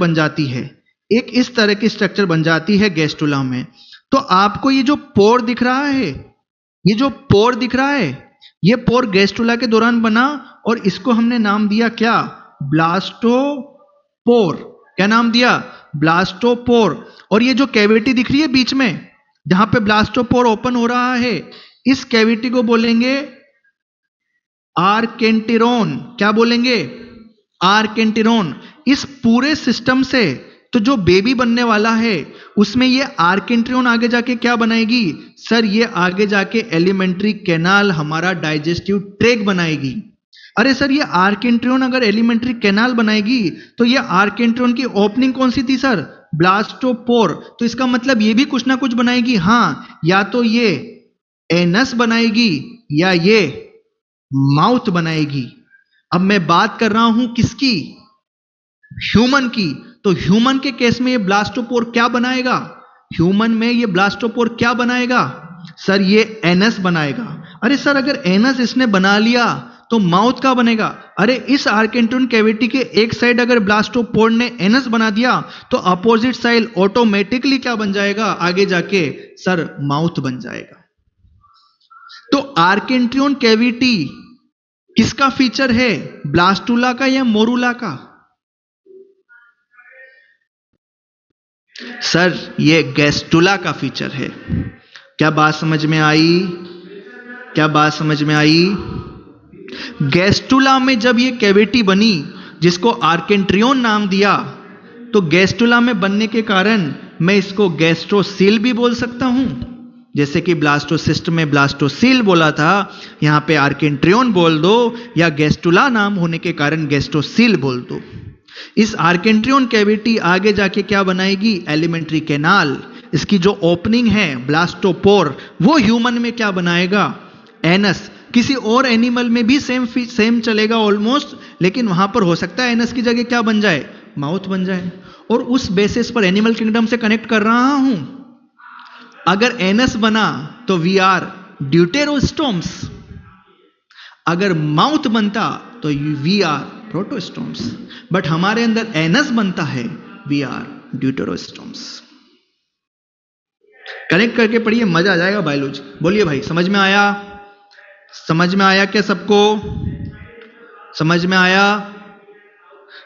बन जाती है, गैस्ट्रुला में। तो आपको ये जो पोर दिख रहा है, ये पोर गैस्ट्रुला के दौरान बना, और इसको हमने नाम दिया क्या? ब्लास्टोपोर। क्या नाम दिया? ब्लास्टोपोर। और ये जो कैविटी दिख रही है बीच में, जहां पे ब्लास्टोपोर ओपन हो रहा है, इस कैविटी को बोलेंगे आर्केंटिरोन। क्या बोलेंगे? आर्केंटिरोन। इस पूरे सिस्टम से तो जो बेबी बनने वाला है उसमें ये आर्केंट्रियोन आगे जाके क्या बनाएगी सर, ये आगे जाके एलिमेंट्री कैनाल हमारा डाइजेस्टिव ट्रैक्ट बनाएगी। अरे सर, ये आर्केंट्रियोन अगर एलिमेंट्री कैनाल बनाएगी तो ये आर्केंट्रियोन की ओपनिंग कौन सी थी सर, ब्लास्टोपोर। तो इसका मतलब ये भी कुछ ना कुछ बनाएगी। हाँ, या तो ये एनस बनाएगी या ये माउथ बनाएगी। अब मैं बात कर रहा हूं किसकी, ह्यूमन की। तो ह्यूमन के केस में ये ब्लास्टोपोर क्या बनाएगा, ह्यूमन में ये ब्लास्टोपोर क्या बनाएगा सर, ये एनस बनाएगा। अरे सर, अगर एनस इसने बना लिया तो माउथ का बनेगा। अरे इस आर्केंट्रियोन कैविटी के एक साइड अगर ब्लास्टोपोर ने एनस बना दिया तो अपोजिट साइड ऑटोमेटिकली क्या बन जाएगा, आगे जाके सर माउथ बन जाएगा। तो आर्केंट्रियोन कैविटी किसका फीचर है, ब्लास्टुला का या मोरुला का? सर, ये गैस्टुला का फीचर है। क्या बात समझ में आई, क्या बात समझ में आई? गैस्टुला में जब ये कैविटी बनी जिसको आर्केंट्रियोन नाम दिया, तो गैस्टुला में बनने के कारण मैं इसको गैस्ट्रोसील भी बोल सकता हूं। जैसे कि ब्लास्टोसिस्ट में ब्लास्टोसील बोला था, यहां पे आर्केंट्रियोन बोल दो या गैस्टुला नाम होने के कारण गैस्ट्रोसील बोल दो। इस आर्केंट्रियोन कैविटी आगे जाके क्या बनाएगी, एलिमेंट्री कैनाल। इसकी जो ओपनिंग है ब्लास्टोपोर, वो ह्यूमन में क्या बनाएगा, एनस। किसी और एनिमल में भी सेम चलेगा ऑलमोस्ट, लेकिन वहां पर हो सकता है एनस की जगह क्या बन जाए, माउथ बन जाए। और उस बेसिस पर एनिमल किंगडम से कनेक्ट कर रहा हूं। अगर एनस बना तो वी आर ड्यूटेरोस्टोम्स, अगर माउथ बनता तो वी आर प्रोटोस्टोम्स। बट हमारे अंदर एनस बनता है, वी आर ड्यूटेरोस्टोम्स। कनेक्ट करके पढ़िए, मजा आ जाएगा बायोलॉजी। बोलिए भाई, समझ में आया? समझ में आया क्या सबको? समझ में आया?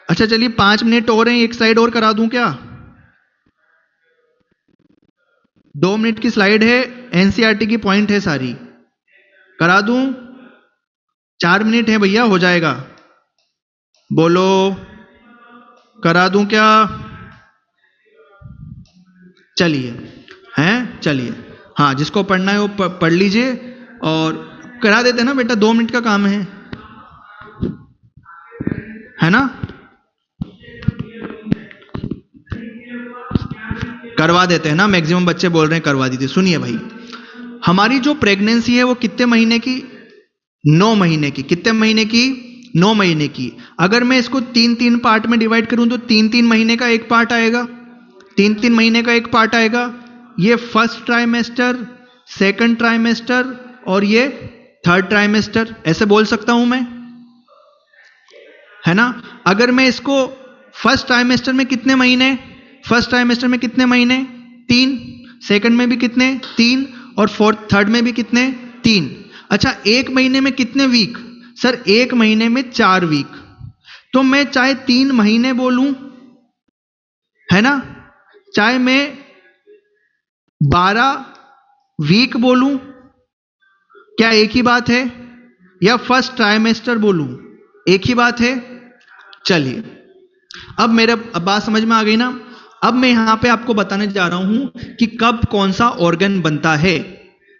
अच्छा चलिए 5 मिनट और हैं, एक स्लाइड और करा दूं क्या? 2 मिनट की स्लाइड है, एनसीईआरटी की पॉइंट है सारी, करा दूं? 4 मिनट है भैया, हो जाएगा। बोलो, करा दूं क्या? चलिए, हैं, चलिए। हाँ, जिसको पढ़ना है वो पढ़ लीजिए और करा देते हैं ना बेटा, 2 मिनट का काम है ना? करवा देते हैं ना, मैक्सिमम बच्चे बोल रहे हैं करवा दीजिए। सुनिए भाई, हमारी जो प्रेगनेंसी है वो कितने महीने की, 9 महीने की। कितने महीने की, 9 महीने की। अगर मैं इसको 3-3 पार्ट में डिवाइड करूं तो 3-3 महीने का एक पार्ट आएगा, 3-3 महीने का एक पार्ट आएगा। ये फर्स्ट ट्राइमेस्टर, सेकंड ट्राइमेस्टर और ये थर्ड ट्राइमेस्टर, ऐसे बोल सकता हूं मैं, है ना? अगर मैं इसको फर्स्ट ट्राइमेस्टर में कितने महीने, फर्स्ट ट्राइमेस्टर में कितने महीने, 3, सेकंड में भी कितने, 3, और फोर्थ थर्ड में भी कितने, 3। अच्छा, एक महीने में कितने वीक सर? एक महीने में 4 वीक। तो मैं चाहे 3 महीने बोलूं, है ना, चाहे मैं 12 वीक बोलूं, क्या एक ही बात है? या फर्स्ट ट्राइमेस्टर बोलूं, एक ही बात है? चलिए, अब बात समझ में आ गई ना? अब मैं यहां पे आपको बताने जा रहा हूं कि कब कौन सा ऑर्गन बनता है,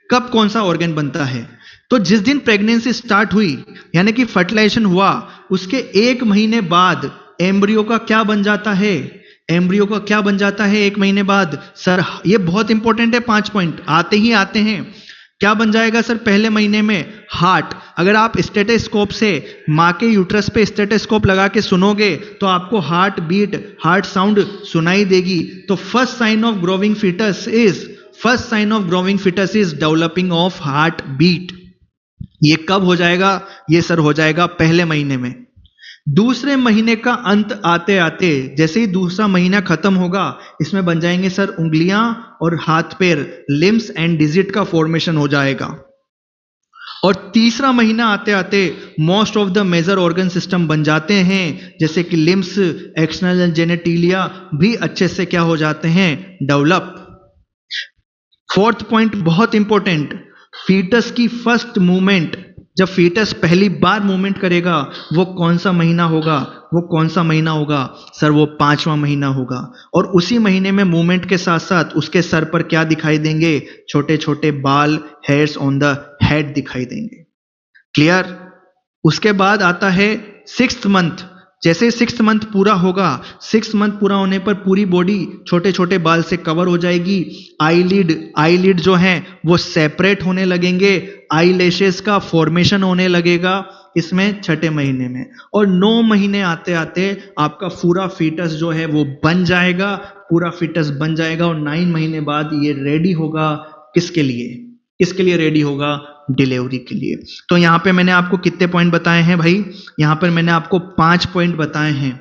कब कौन सा ऑर्गन बनता है। तो जिस दिन प्रेगनेंसी स्टार्ट हुई, यानी कि फर्टिलाइजेशन हुआ, उसके 1 महीने बाद एम्ब्रियो का क्या बन जाता है, एम्ब्रियो का क्या बन जाता है 1 महीने बाद? सर ये बहुत इंपॉर्टेंट है, 5 पॉइंट आते ही आते हैं। क्या बन जाएगा सर पहले महीने में? हार्ट। अगर आप स्टेथोस्कोप से मां के यूट्रस पे स्टेथोस्कोप लगा के सुनोगे तो आपको हार्ट बीट, हार्ट साउंड सुनाई देगी। तो first sign of growing foetus is developing of heart beat. ये कब हो जाएगा? ये सर हो जाएगा पहले महीने में। दूसरे महीने का अंत आते आते, जैसे ही दूसरा महीना खत्म होगा, इसमें बन जाएंगे सर उंगलियां और हाथ पैर, लिम्स एंड डिजिट का फॉर्मेशन हो जाएगा। और तीसरा महीना आते आते most of the major organ system बन जाते हैं, जैसे कि लिम्स, एक्सटर्नल जेनेटिलिया भी अच्छे से क्या हो जाते हैं, डेवलप। 4th पॉइंट बहुत इंपॉर्टेंट, फीटस की फर्स्ट मूवमेंट, जब फीटस पहली बार मूवमेंट करेगा वो कौन सा महीना होगा? वो कौन सा महीना होगा सर? वो 5वां महीना होगा। और उसी महीने में मूवमेंट के साथ साथ उसके सर पर क्या दिखाई देंगे? छोटे छोटे बाल, हेयर्स ऑन द हेड दिखाई देंगे। क्लियर? उसके बाद आता है 6th मंथ। जैसे 6th मंथ पूरा होगा, 6th मंथ पूरा होने पर पूरी बॉडी छोटे छोटे बाल से कवर हो जाएगी। आईलिड जो है वो सेपरेट होने लगेंगे, आई लैशेस का फॉर्मेशन होने लगेगा इसमें 6ठे महीने में। और 9 महीने आते आते आपका पूरा फीटस जो है वो बन जाएगा, पूरा फीटस बन जाएगा। और 9 महीने बाद ये रेडी होगा किसके लिए? किसके लिए रेडी होगा? डिलीवरी के लिए। तो यहां पे मैंने आपको कितने पॉइंट बताए हैं भाई? यहां पर मैंने आपको 5 पॉइंट बताए हैं,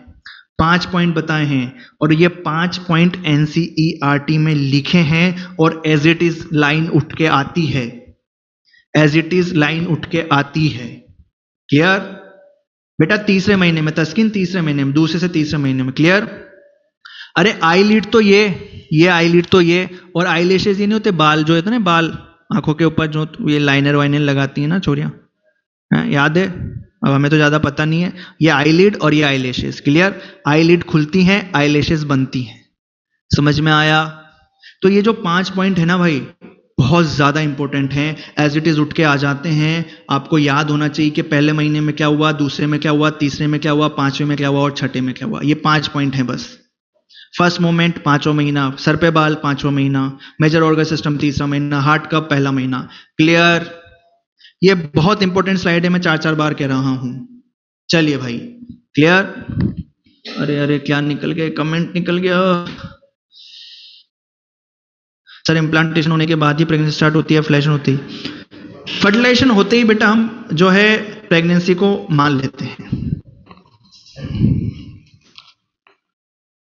5 पॉइंट बताए हैं। और ये 5 पॉइंट एनसीईआरटी में लिखे हैं और एज इट इज लाइन उठ के आती है, एज इट इज लाइन उठ के आती है। क्लियर? बेटा तीसरे महीने में तस्कीन, तीसरे महीने में, दूसरे से तीसरे महीने में। क्लियर? अरे आईलिड तो ये आईलिड तो ये, और आईलैशेस ये नहीं होते बाल जो होते ना, बाल आंखों के ऊपर जो ये लाइनर वाइनर लगाती है ना छोरियां, याद है? अब हमें तो ज्यादा पता नहीं है। ये आईलिड और ये आईलैशेस। क्लियर? आईलिड खुलती हैं, आईलैशेस बनती हैं। समझ में आया? तो ये जो 5 पॉइंट है ना भाई, बहुत ज्यादा इंपॉर्टेंट हैं, एज इट इज उठ के आ जाते हैं। आपको याद होना चाहिए कि पहले महीने में क्या हुआ, दूसरे में क्या हुआ, तीसरे में क्या हुआ, 5वें में क्या हुआ और 6ठे में क्या हुआ। ये 5 पॉइंट हैं बस। फर्स्ट मोमेंट 5वां महीना, सर पे बाल 5वां महीना, मेजर ऑर्गन सिस्टम 3रा महीना, हार्ट कब? पहला महीना। क्लियर? ये बहुत इंपॉर्टेंट स्लाइड है, मैं 4-4 बार कह रहा हूं। चलिए भाई, क्लियर? अरे अरे क्या निकल गया, कमेंट निकल गया। सर इम्प्लांटेशन होने के बाद ही प्रेगनेंसी स्टार्ट होती है, फ्लैशन होती है? फर्टिलाइजेशन होते ही बेटा हम जो है प्रेगनेंसी को मान लेते हैं।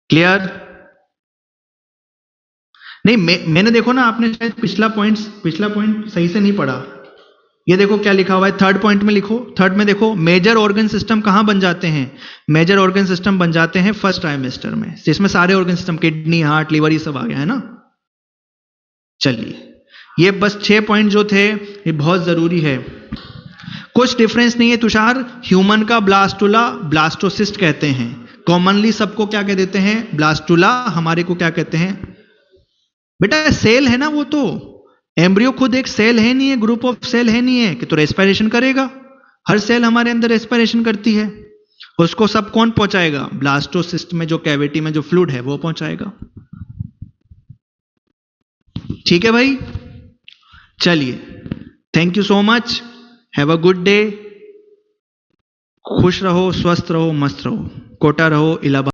क्लियर? नहीं, मैंने देखो ना, आपने शायद पिछला पॉइंट सही से नहीं पढ़ा। ये देखो क्या लिखा हुआ है, 3rd पॉइंट में लिखो, 3rd में देखो, मेजर ऑर्गन सिस्टम कहां बन जाते हैं? मेजर ऑर्गन सिस्टम बन जाते हैं फर्स्ट ट्राइमेस्टर में, जिसमें सारे organ system, kidney, heart, liver, ये सब आ गया है ना। चलिए, ये बस 6 पॉइंट जो थे ये बहुत जरूरी है। कुछ डिफरेंस नहीं है तुषार। ह्यूमन का ब्लास्टुला ब्लास्टोसिस्ट कहते हैं, कॉमनली सबको क्या कह देते हैं? ब्लास्टुला। हमारे को क्या कहते हैं बेटा? सेल है ना वो तो, एम्ब्रियो खुद एक सेल है नहीं है, ग्रुप ऑफ सेल है नहीं है कि तो रेस्पिरेशन करेगा। हर सेल हमारे अंदर रेस्पिरेशन करती है। उसको सब कौन पहुंचाएगा? ब्लास्टोसिस्ट में जो कैविटी में जो फ्लूइड है वो पहुंचाएगा। ठीक है भाई? चलिए, thank you so much, have a good day. खुश रहो, स्वस्थ रहो, मस्त रहो, कोटा रहो, इलाहाबाद।